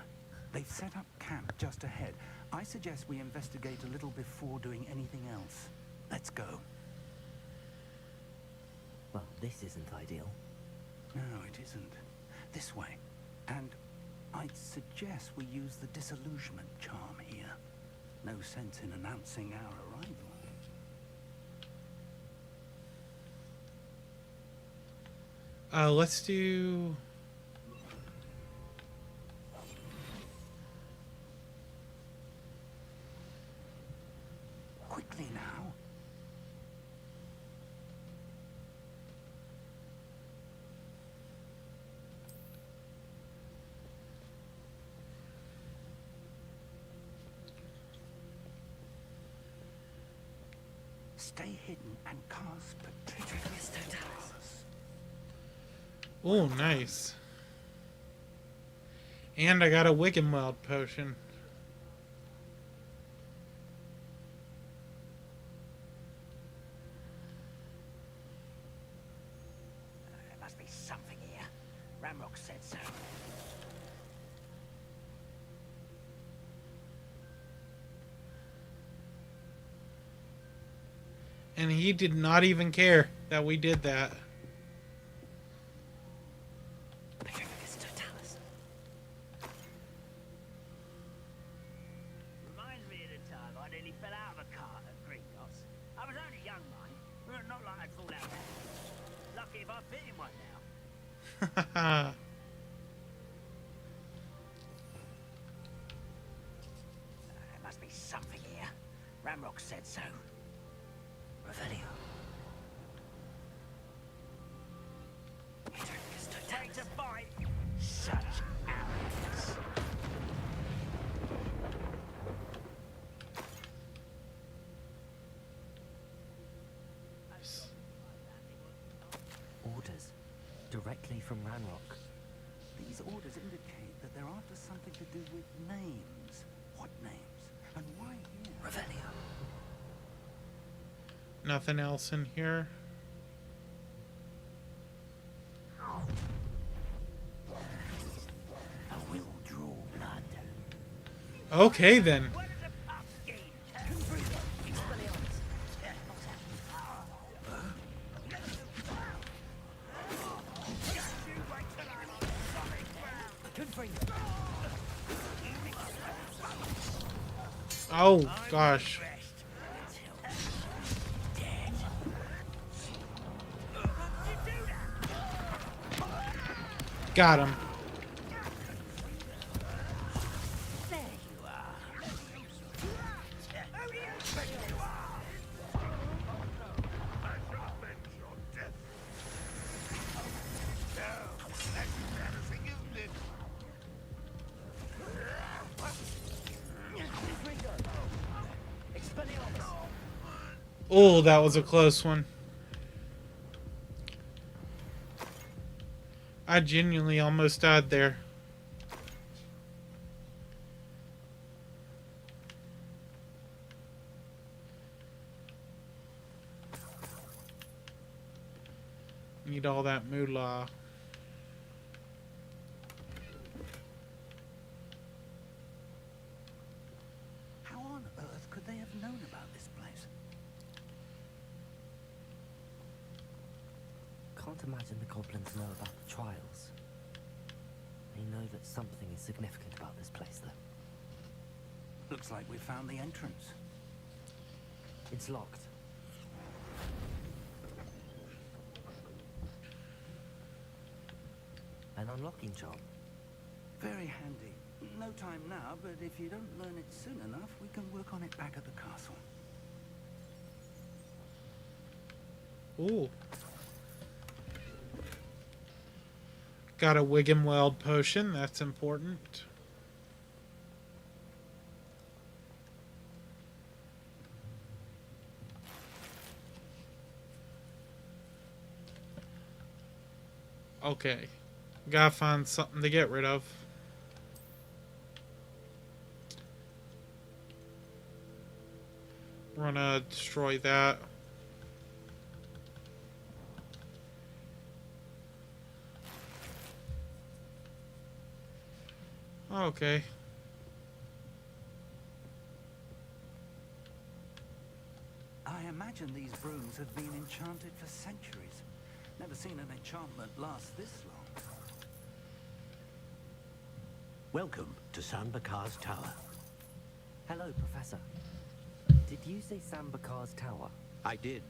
They've set up camp just ahead. I suggest we investigate a little before doing anything else. Let's go. Well, this isn't ideal. No, it isn't. This way. And I'd suggest we use the disillusionment charm here. No sense in announcing our arrival. Let's do... Quickly now. Stay hidden and cast Patricia. Oh, nice. And I got a Wiggenweld potion. There must be something here. Ramrock said so. And he did not even care that we did that. Reminds me of the time I nearly fell out of a cart at Gringotts. I was only young, mind, but not like I'd fall out there. Lucky if I fit in one now. There must be something here. Ramrock said so. Revelio. Ready to fight. Such arrogance. Orders. Directly from Ranrock. These orders indicate that they're after something to do with names. What names? And why here? Revelio. Nothing else in here. I will draw blood. Okay, then. Oh, gosh. Got him. There you are. Oh, that was a close one. I genuinely almost died there. Need all that moolah. can't imagine the goblins know about the trials. They know that something is significant about this place, though. Looks like we found the entrance. It's locked. An unlocking job. Very handy. No time now, but if you don't learn it soon enough, we can work on it back at the castle. Ooh. Got a Wiggenweld potion, that's important. Okay. Gotta find something to get rid of. We're gonna destroy that. Okay. I imagine these brooms have been enchanted for centuries. Never seen an enchantment last this long. Welcome to Sanbakar's Tower. Hello, Professor. Did you say Sambakar's tower? I did.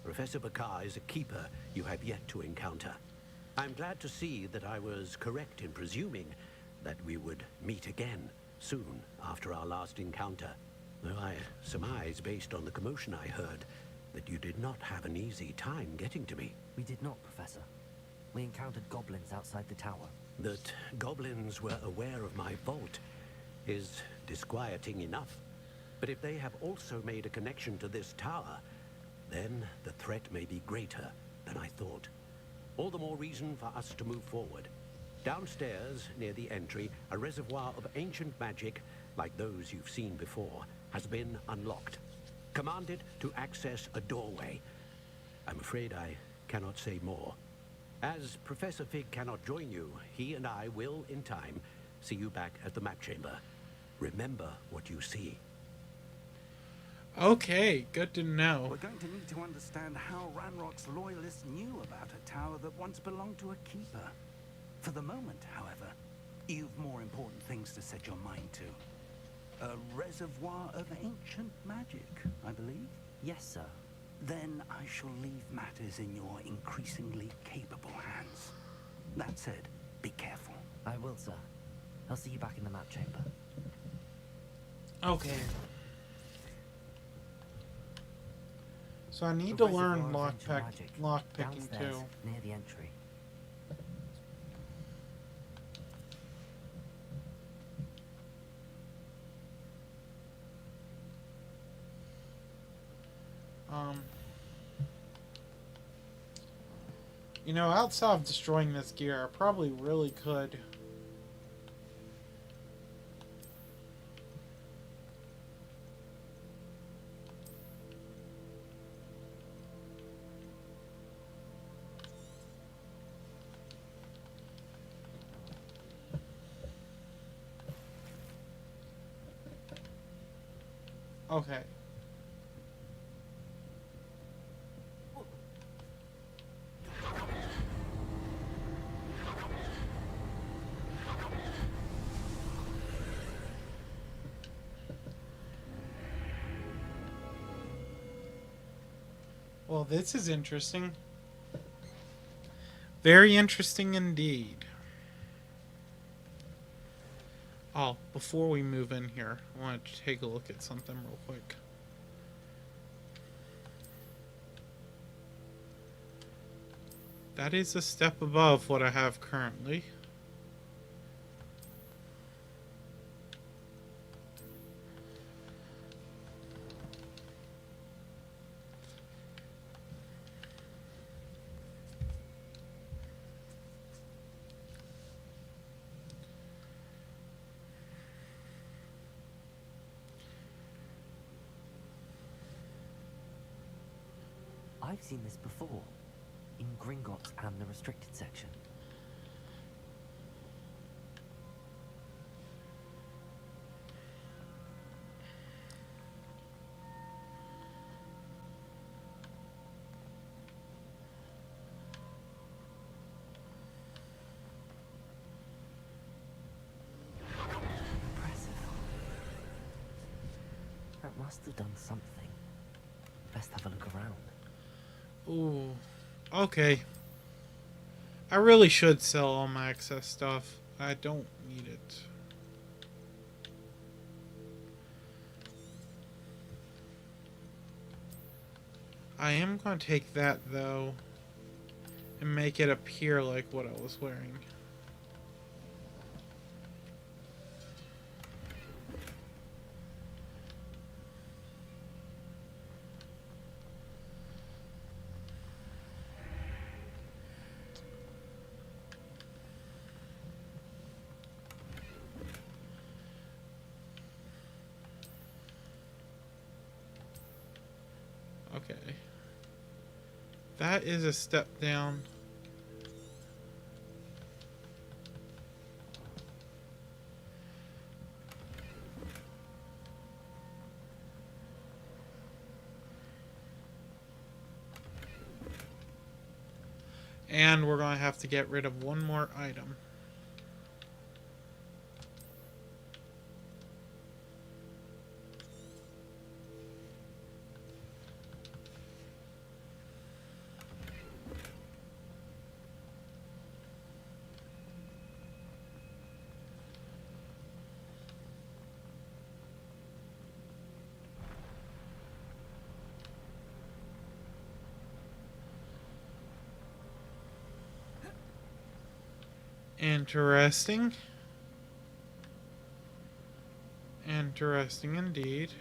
Professor Bakar is a keeper you have yet to encounter. I'm glad to see that I was correct in presuming that we would meet again soon after our last encounter. Though I surmise, based on the commotion I heard, that you did not have an easy time getting to me. We did not, Professor. We encountered goblins outside the tower. That goblins were aware of my vault is disquieting enough. But if they have also made a connection to this tower, then the threat may be greater than I thought. All the more reason for us to move forward. Downstairs, near the entry, a reservoir of ancient magic, like those you've seen before, has been unlocked. Commanded to access a doorway. I'm afraid I cannot say more. As Professor Fig cannot join you, he and I will, in time, see you back at the map chamber. Remember what you see. Okay, good to know. We're going to need to understand how Ranrock's loyalists knew about a tower that once belonged to a keeper. For the moment, however, you've more important things to set your mind to. A reservoir of ancient magic, I believe? Yes, sir. Then I shall leave matters in your increasingly capable hands. That said, be careful. I will, sir. I'll see you back in the map chamber. Okay. So I need The to learn reservoir of ancient magic, lock picking downstairs, too. near the entry. You know, outside of destroying this gear, I probably really could. Okay. Well, this is interesting. Very interesting indeed. Oh, before we move in here, I want to take a look at something real quick. That is a step above what I have currently. I've seen this before, in Gringotts and the restricted section. must have done something. Best have a look around. Ooh. Okay. I really should sell all my excess stuff. I don't need it. I am going to take that, though, and make it appear like what I was wearing. Okay. That is a step down. And we're going to have to get rid of one more item. Interesting. Interesting indeed.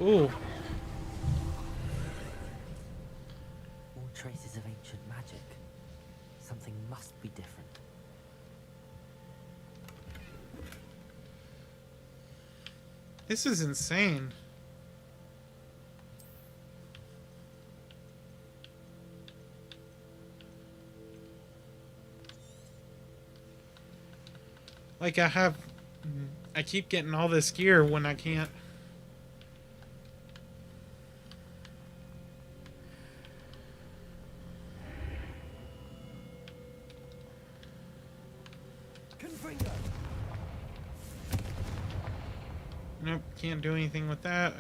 Ooh. All traces of ancient magic. Something must be different. This is insane. Like I keep getting all this gear when I can't. Nope, can't do anything with that.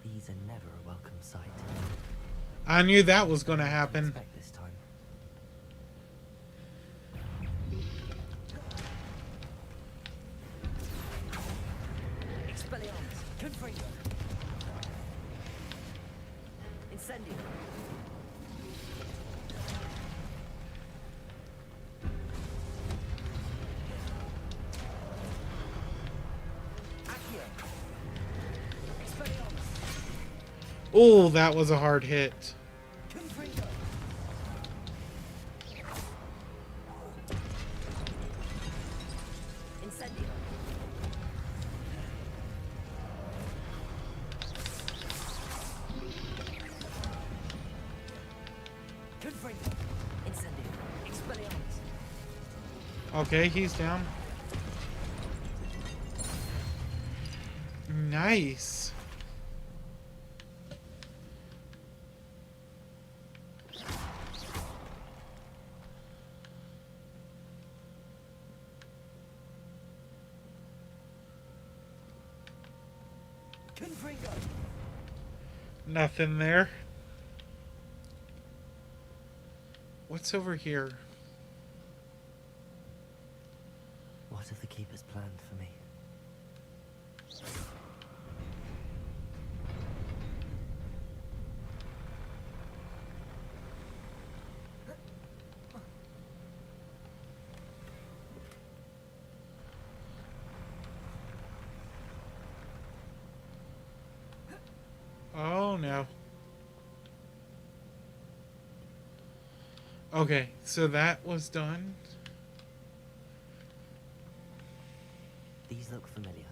These are never a welcome sight. I knew that was going to happen. Expect this time. Expelliarmus, Confringo, Incendio. Oh, that was a hard hit. Okay, he's down. Nice. Nothing there. What's over here? What have the keepers planned for me? Oh no. Okay, so that was done. These look familiar.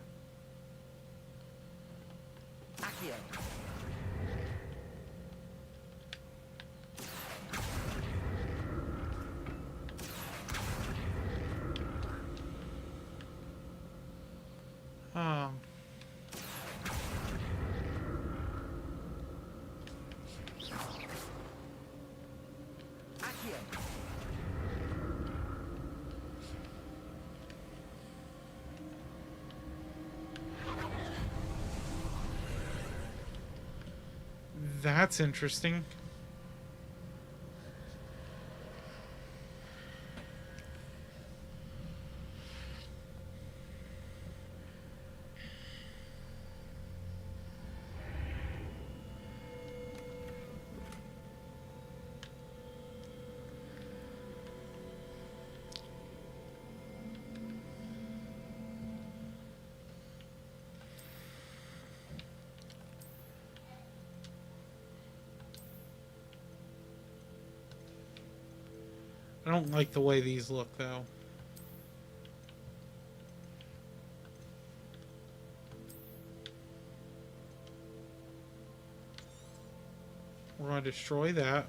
Accio! Oh. That's interesting. I don't like the way these look, though. We're going to destroy that.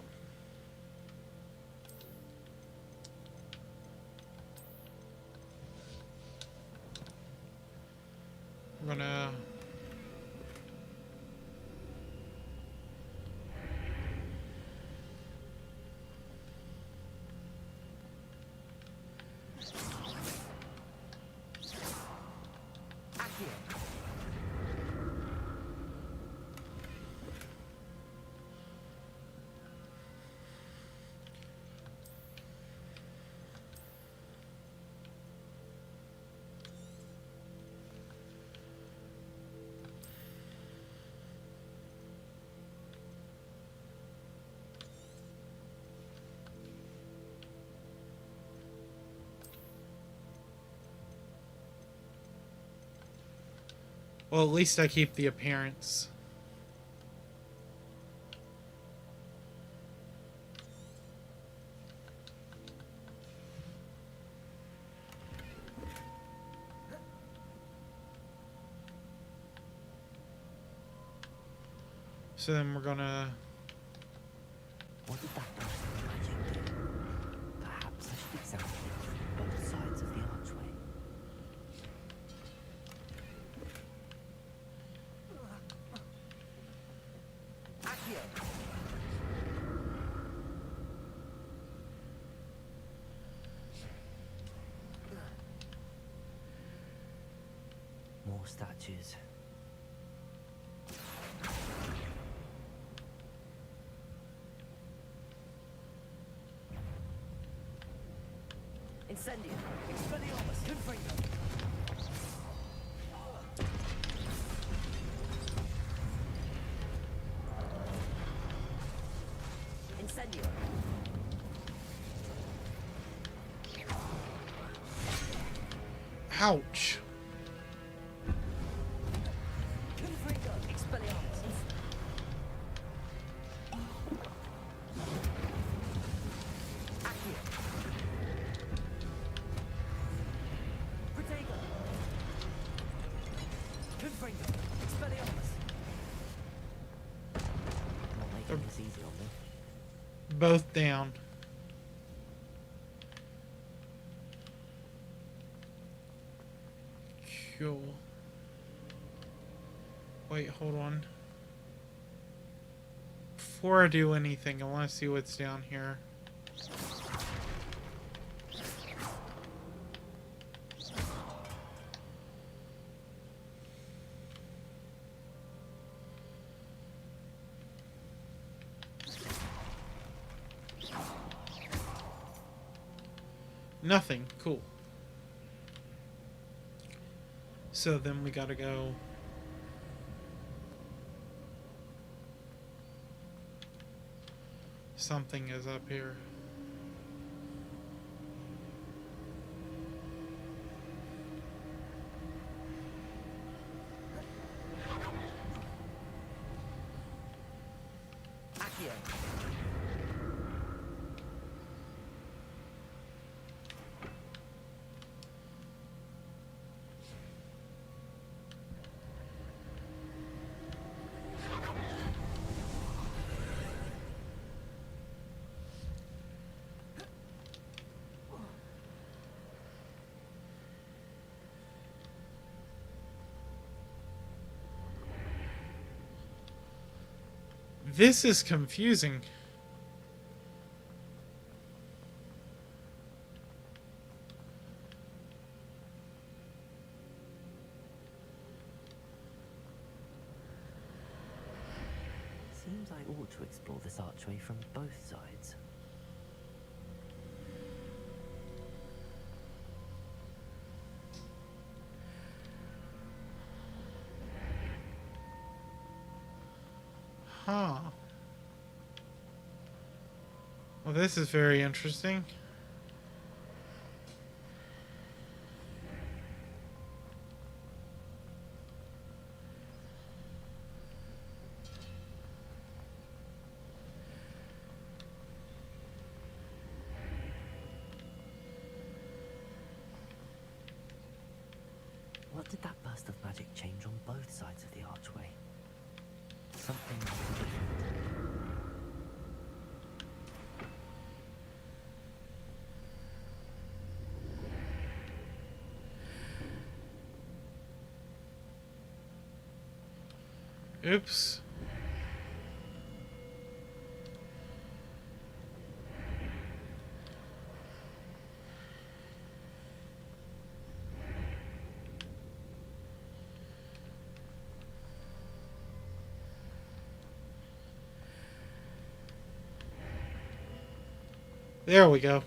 We're gonna... Well, at least I keep the appearance. So then we're gonna... What did that burst of magic do? Perhaps I should examine it from both sides of the archway. Accio! More statues. Incendio! Expelliarmus! Confringo! Incendio! Ouch! Confringo! Expelliarmus! Accio! Protego! Confringo! Expelliarmus! Not making this easy on me. Both down. Cool. Wait, hold on. Before I do anything, I want to see what's down here. Nothing. Cool. So then we gotta go... Something is up here. Accio. This is confusing. Seems I ought to explore this archway from both sides. Huh. Well, this is very interesting. What did that burst of magic change on both sides of the archway? Something different. Oops. There we go.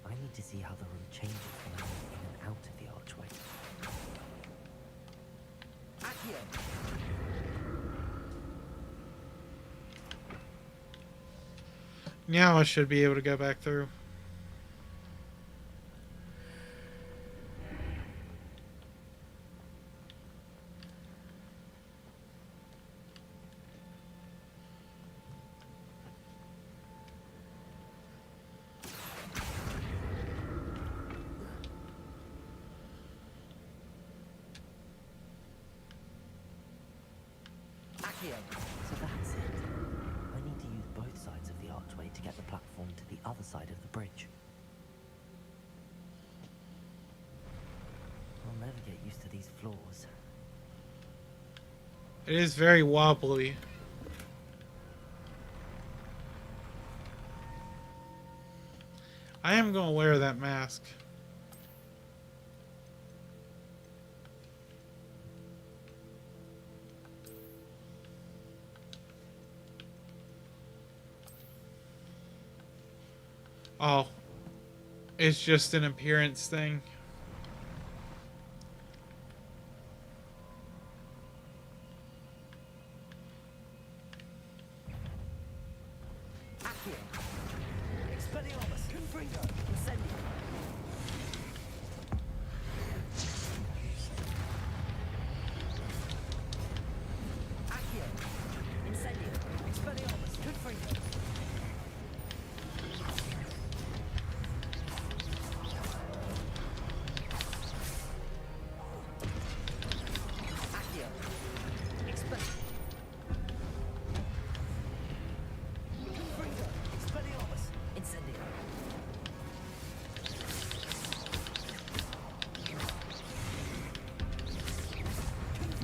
I need to see how the room changes when I move in and out of the archway. Accio. Now I should be able to go back through. So that's it. I need to use both sides of the archway to get the platform to the other side of the bridge. I'll never get used to these floors. It is very wobbly. I am going to wear that mask. Oh, it's just an appearance thing. Accio. Expelliarmus. Confringo. Incendio. Accio. Incendio. Expelliarmus. Confringo.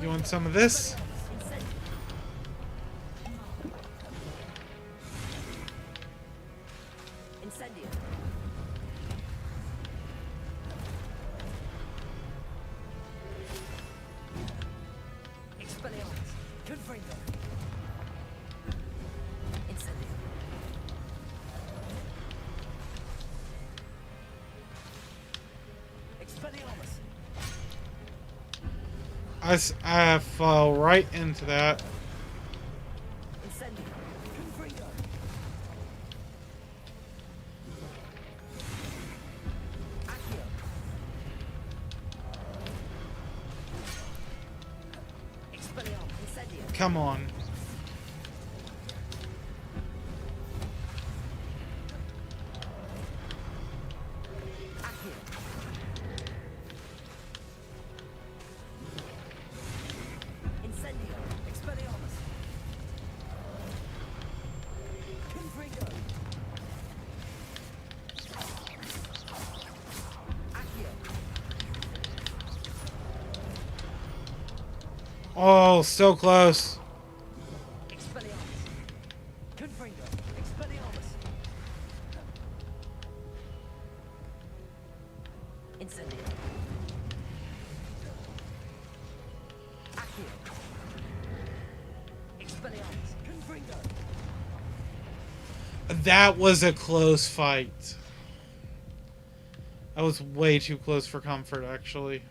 You want some of this? Incendio. Expelliarmus. Confringo. Incendio. I fell right into that. Incendio. Confringo. Accio. Expelliarmus. Incendio. Come on. Accio. Incendio. Expelliarmus. Confringo. Accio. Oh, so close. Expelliarmus. Confringo. Expelliarmus. Incendio. Accio. Expelliarmus. Confringo. That was a close fight. That was way too close for comfort, actually.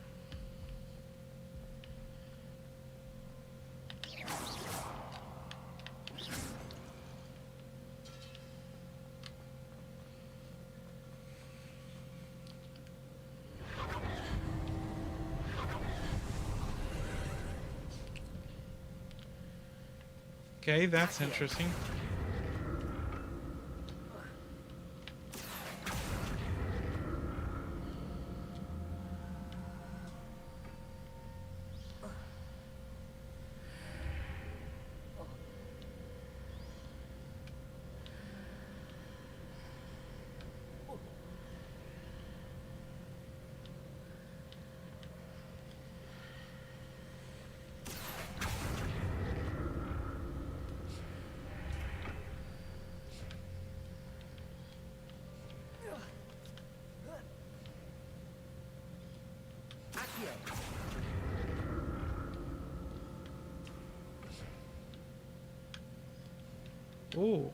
Okay, that's interesting. Accio. Ooh.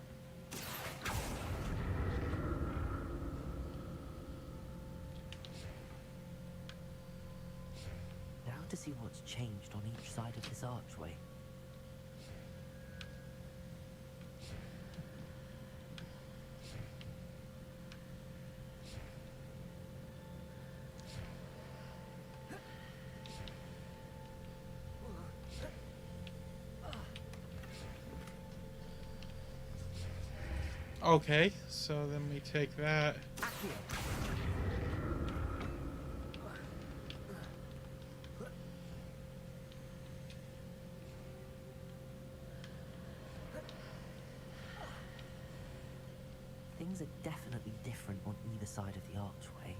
Now to see what's changed on each side of this archway. Okay, so then we take that. Accio. Things are definitely different on either side of the archway.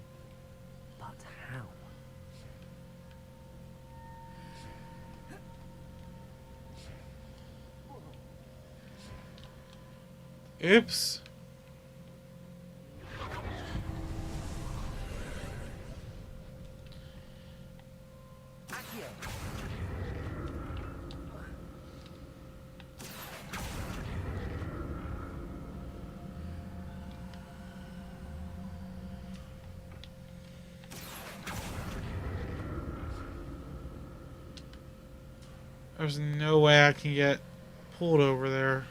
But how? Oops. Accio. There's no way I can get pulled over there.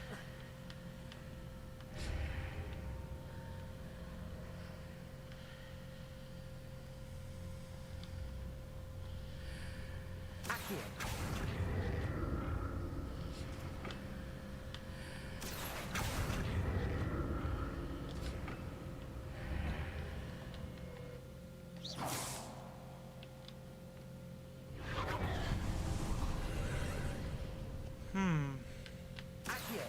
Accio. Accio.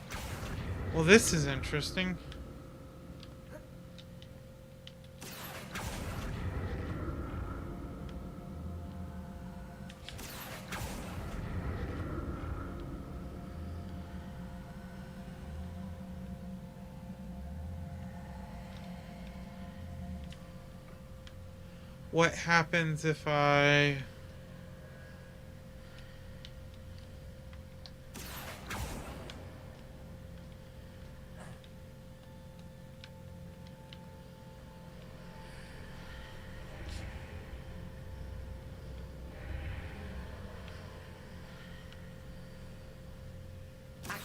Well, this is interesting. What happens if I...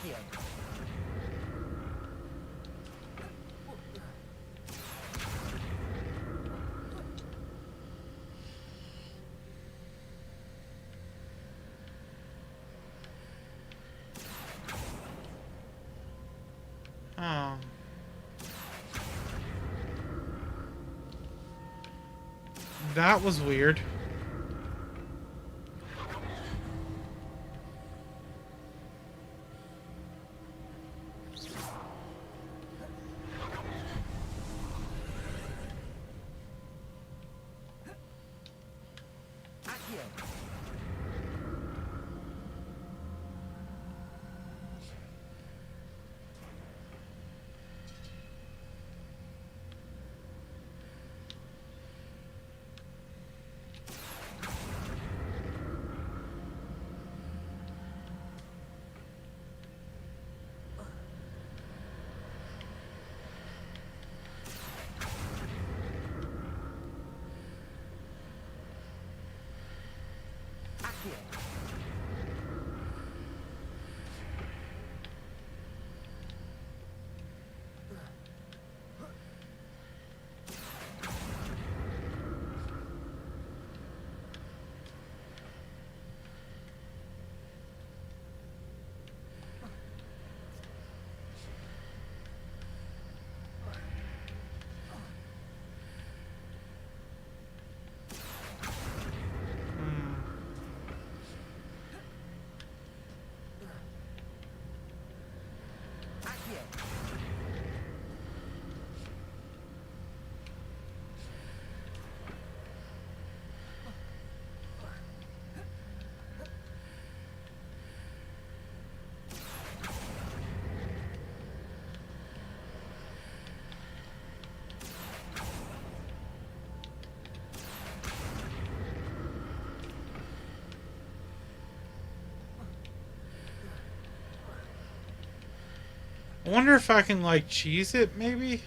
Accio. Oh. That was weird. I wonder if I can, like, cheese it, maybe?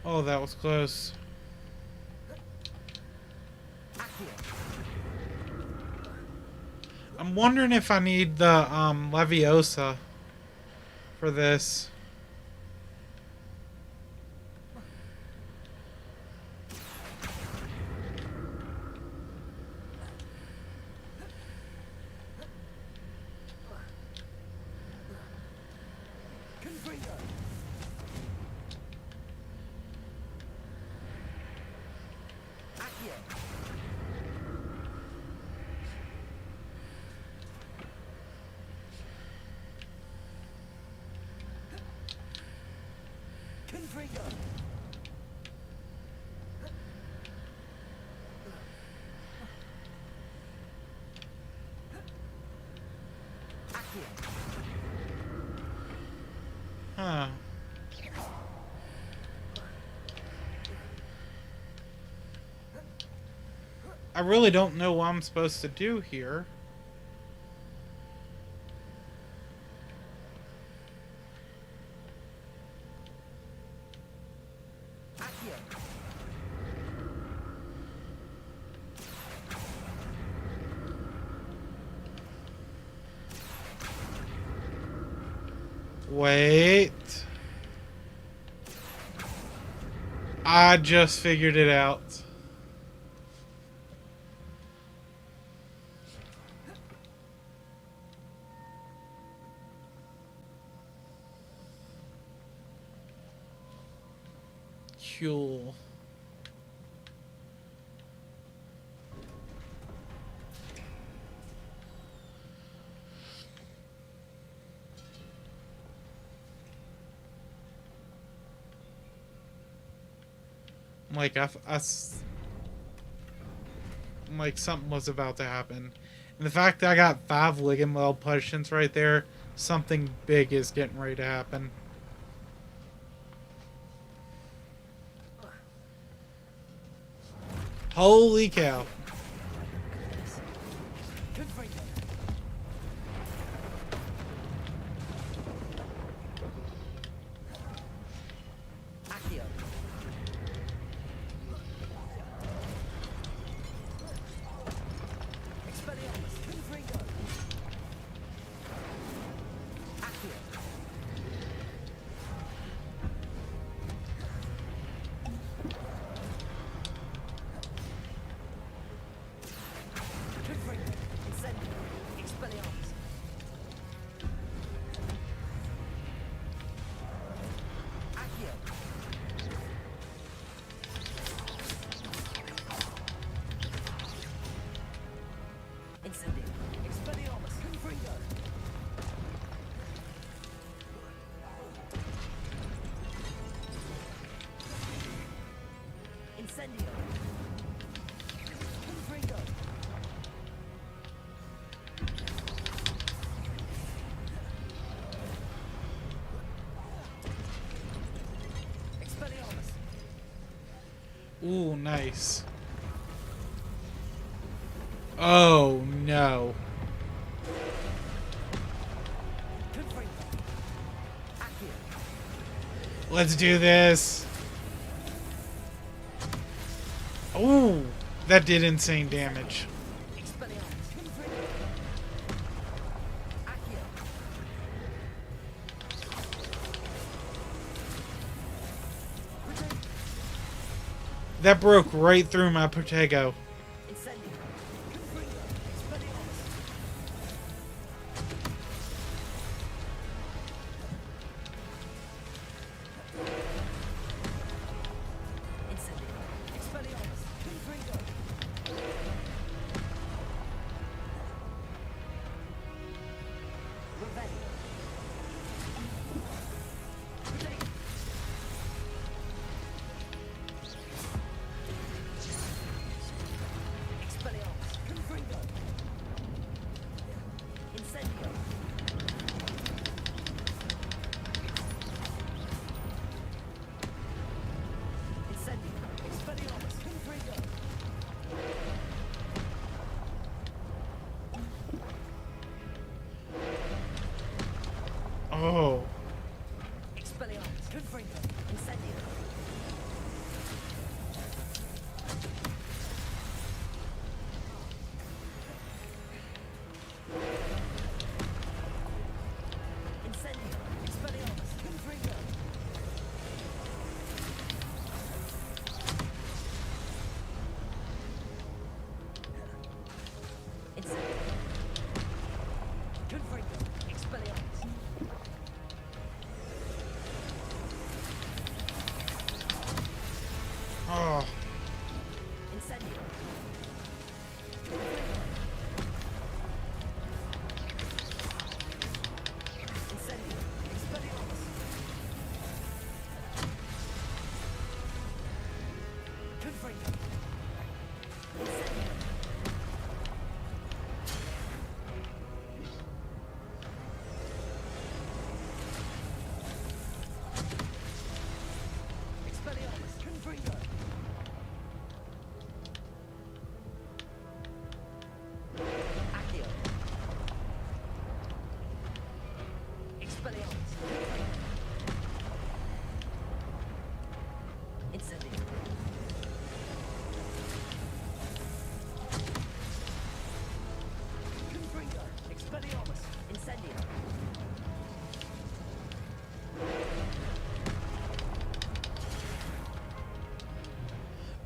Oh, that was close. I'm wondering if I need the Leviosa for this. Huh. I really don't know what I'm supposed to do here. Wait. I just figured it out. Cool. Like like something was about to happen. And the fact that I got 5 Wiggenweld potions right there, something big is getting ready to happen. Holy cow. Ooh, nice. Oh, no. Let's do this. Ooh, that did insane damage. That broke right through my Protego. Oh. Oh.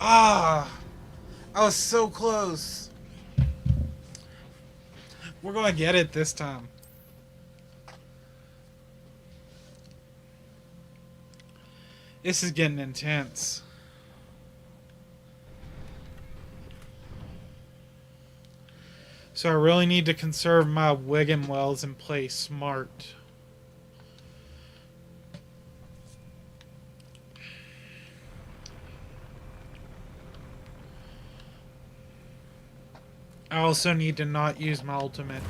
Ah, I was so close. We're gonna get it this time. This is getting intense. So I really need to conserve my Wiggenwells and play smart. I also need to not use my ultimate.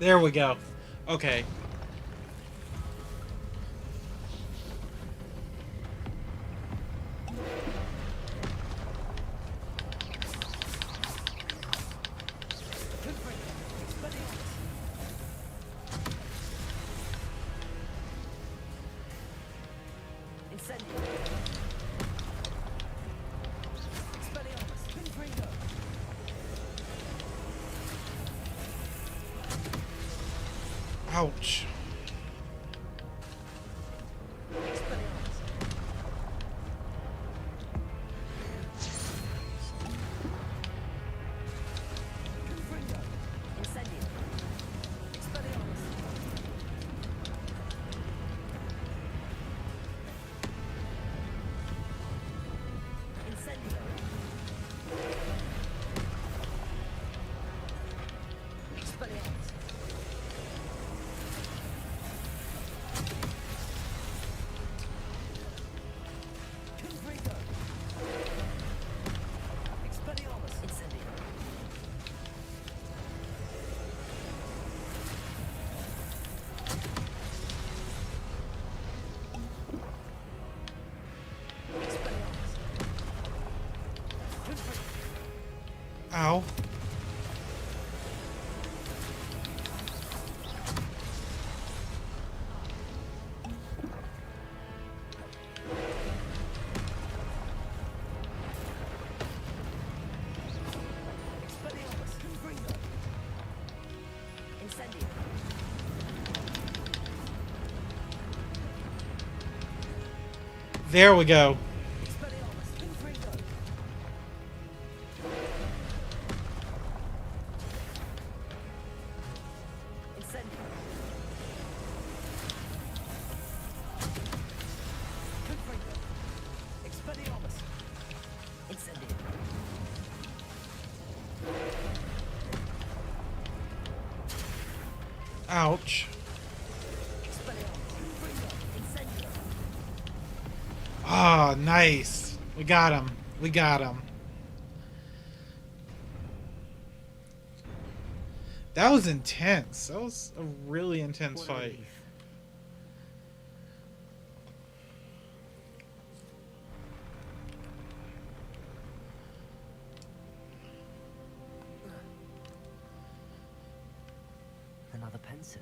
There we go. Okay. Ouch. Ow. There we go. Ouch. Ah, nice. We got him. We got him. That was intense. That was a really intense fight. Another pensive.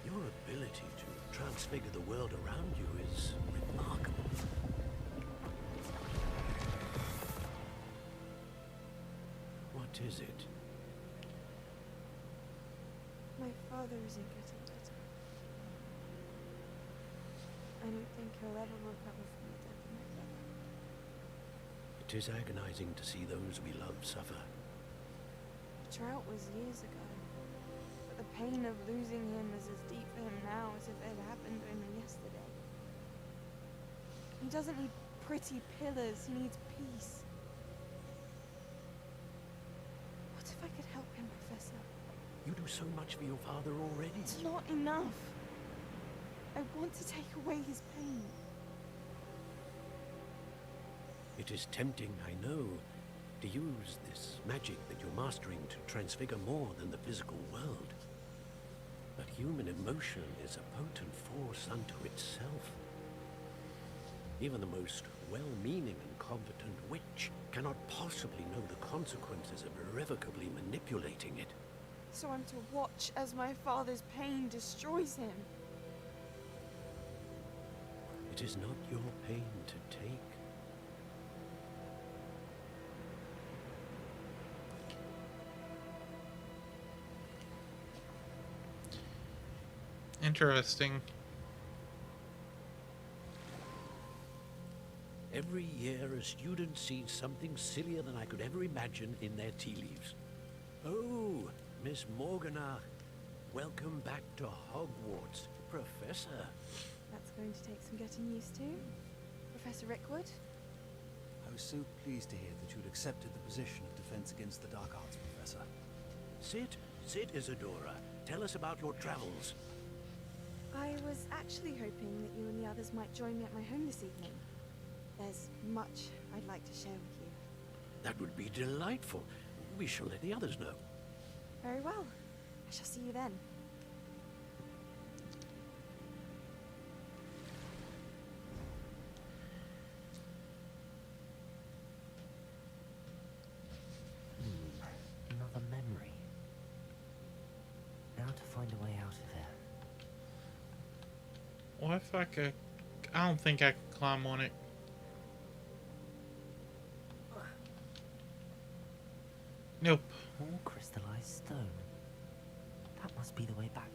Your ability to transfigure the world around you is remarkable. What is it? My father isn't getting better. I don't think he'll ever recover from the death of my brother. It is agonizing to see those we love suffer. The drought was years ago. But the pain of losing him is as deep for him now as if it had happened only yesterday. He doesn't need pretty pillars, he needs peace. What if I could help him, Professor? You do so much for your father already. It's not enough. I want to take away his pain. It is tempting, I know, to use this magic that you're mastering to transfigure more than the physical world. But human emotion is a potent force unto itself. Even the most well-meaning and competent witch cannot possibly know the consequences of irrevocably manipulating it. So I'm to watch as my father's pain destroys him. It is not your pain to take. Interesting. Every year a student sees something sillier than I could ever imagine in their tea leaves. Oh, Miss Morganach, welcome back to Hogwarts, Professor. That's going to take some getting used to. Professor Rickwood? I was so pleased to hear that you'd accepted the position of Defense Against the Dark Arts, Professor. Sit, Isadora. Tell us about your travels. I was actually hoping that you and the others might join me at my home this evening. There's much I'd like to share with you. That would be delightful. We shall let the others know. Very well. I shall see you then. Another memory. Now to find a way out of here. What if I could... I don't think I could climb on it. Nope. More crystallized stone. That must be the way back.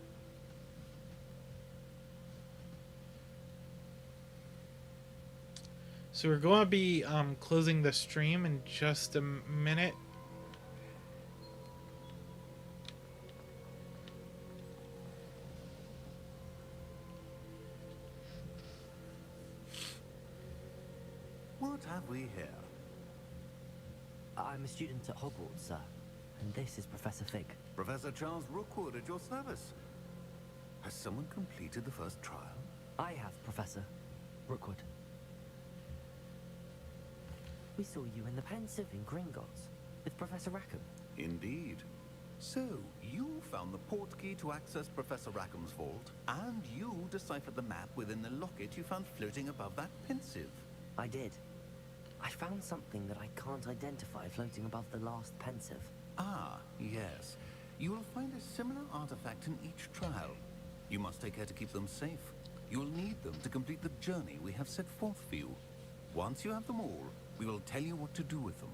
So we're going to be closing the stream in just a minute. What have we here? I'm a student at Hogwarts, sir. And this is Professor Fig. Professor Charles Rookwood at your service. Has someone completed the first trial? I have, Professor Rookwood. We saw you in the Pensive in Gringotts with Professor Rackham. Indeed. So, you found the portkey to access Professor Rackham's vault, and you deciphered the map within the locket you found floating above that Pensive. I did. I found something that I can't identify floating above the last Pensive. Ah, yes. You will find a similar artifact in each trial. You must take care to keep them safe. You will need them to complete the journey we have set forth for you. Once you have them all, we will tell you what to do with them.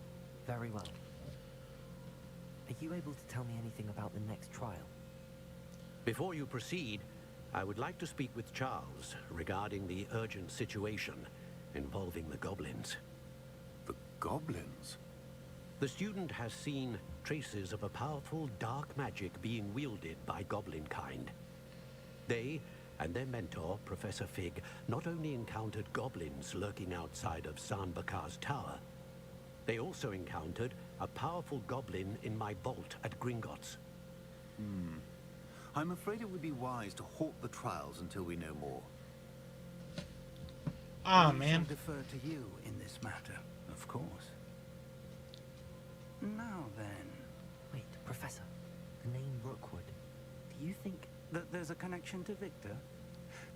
Very well. Are you able to tell me anything about the next trial? Before you proceed, I would like to speak with Charles regarding the urgent situation involving the goblins. The goblins? The student has seen traces of a powerful dark magic being wielded by goblin kind. They and their mentor, Professor Fig, not only encountered goblins lurking outside of Sanbakar's tower, they also encountered a powerful goblin in my vault at Gringotts. I'm afraid it would be wise to halt the trials until we know more. Ah, We man. shall defer to you in this matter, of course. Now then, Wait, Professor. The name Rookwood. Do you think... that there's a connection to Victor?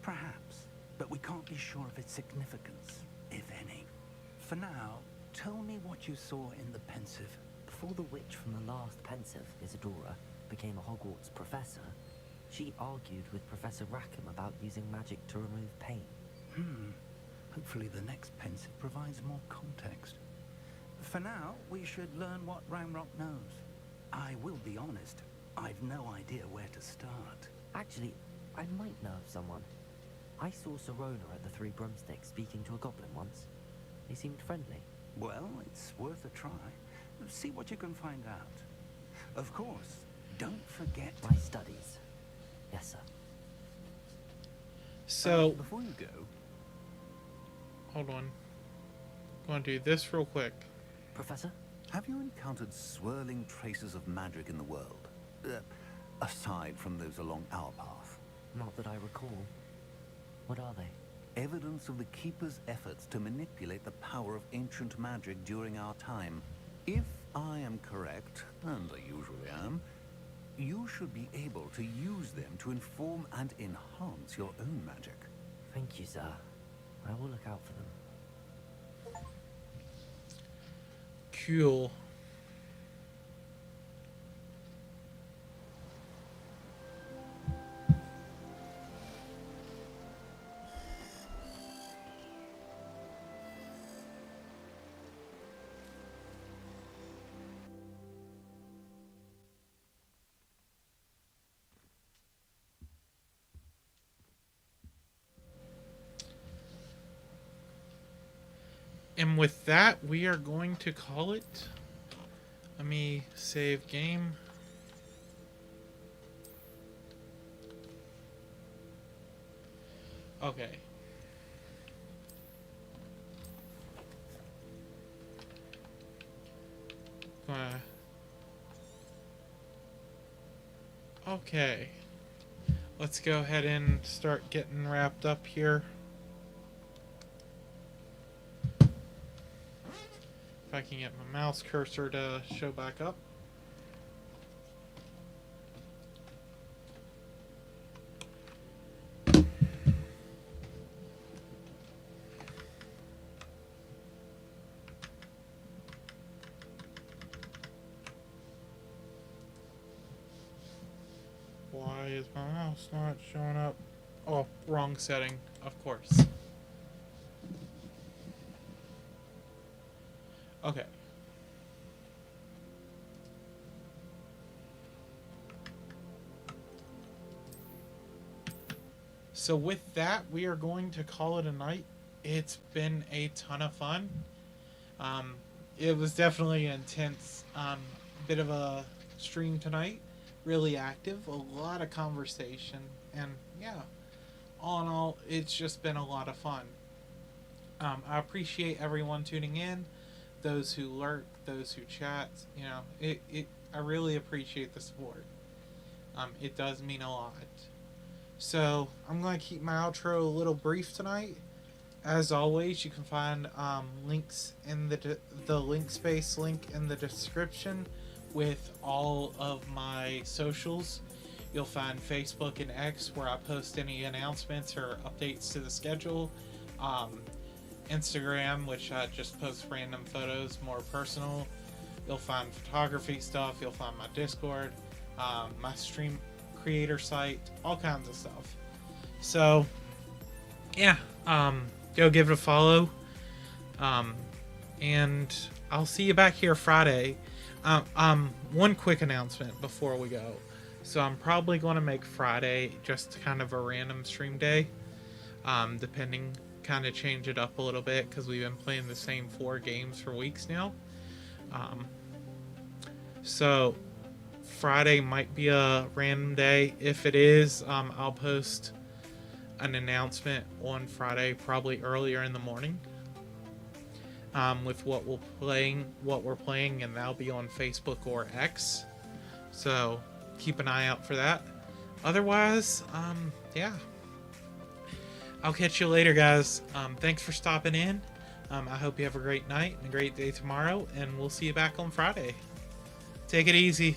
Perhaps, but we can't be sure of its significance, if any. For now, tell me what you saw in the Pensive. Before the witch from the last Pensive, Isadora, became a Hogwarts professor, She argued with Professor Rackham about using magic to remove pain. Hopefully the next pensive provides more context. For now, we should learn what Ranrock knows. I will be honest, I've no idea where to start. Actually, I might know of someone. I saw Serona at the Three Broomsticks speaking to a goblin once. They seemed friendly. Well, it's worth a try. See what you can find out. Of course, don't forget my studies. Yes, sir. So before you go, hold on. I'm going to do this real quick. Professor? Have you encountered swirling traces of magic in the world? Aside from those along our path? Not that I recall. What are they? Evidence of the Keeper's efforts to manipulate the power of ancient magic during our time. If I am correct, and I usually am, you should be able to use them to inform and enhance your own magic. Thank you, sir. I will look out for them. Cool. And with that, we are going to call it. Let me save game. Okay. Okay. Let's go ahead and start getting wrapped up here. If I can get my mouse cursor to show back up. Why is my mouse not showing up? Oh, wrong setting, of course. Okay. So with that, we are going to call it a night. It's been a ton of fun. It was definitely an intense bit of a stream tonight. Really active, a lot of conversation, and yeah, all in all, it's just been a lot of fun. I appreciate everyone tuning in. Those who lurk, those who chat, you know, I really appreciate the support. It does mean a lot. So I'm going to keep my outro a little brief tonight. As always, you can find links in the link space link in the description with all of my socials. You'll find Facebook and X, where I post any announcements or updates to the schedule. Instagram, which I just post random photos, more personal. You'll find photography stuff. You'll find my Discord, my stream creator site, all kinds of stuff. So yeah, go give it a follow, and I'll see you back here Friday. One quick announcement before we go. So I'm probably going to make Friday just kind of a random stream day, depending. Kind of change it up a little bit because we've been playing the same 4 games for weeks now. So Friday might be a random day. If it is, I'll post an announcement on Friday, probably earlier in the morning, with what we're playing, and that'll be on Facebook or X. So keep an eye out for that. Otherwise, yeah. I'll catch you later, guys. Thanks for stopping in. I hope you have a great night and a great day tomorrow, and we'll see you back on Friday. Take it easy.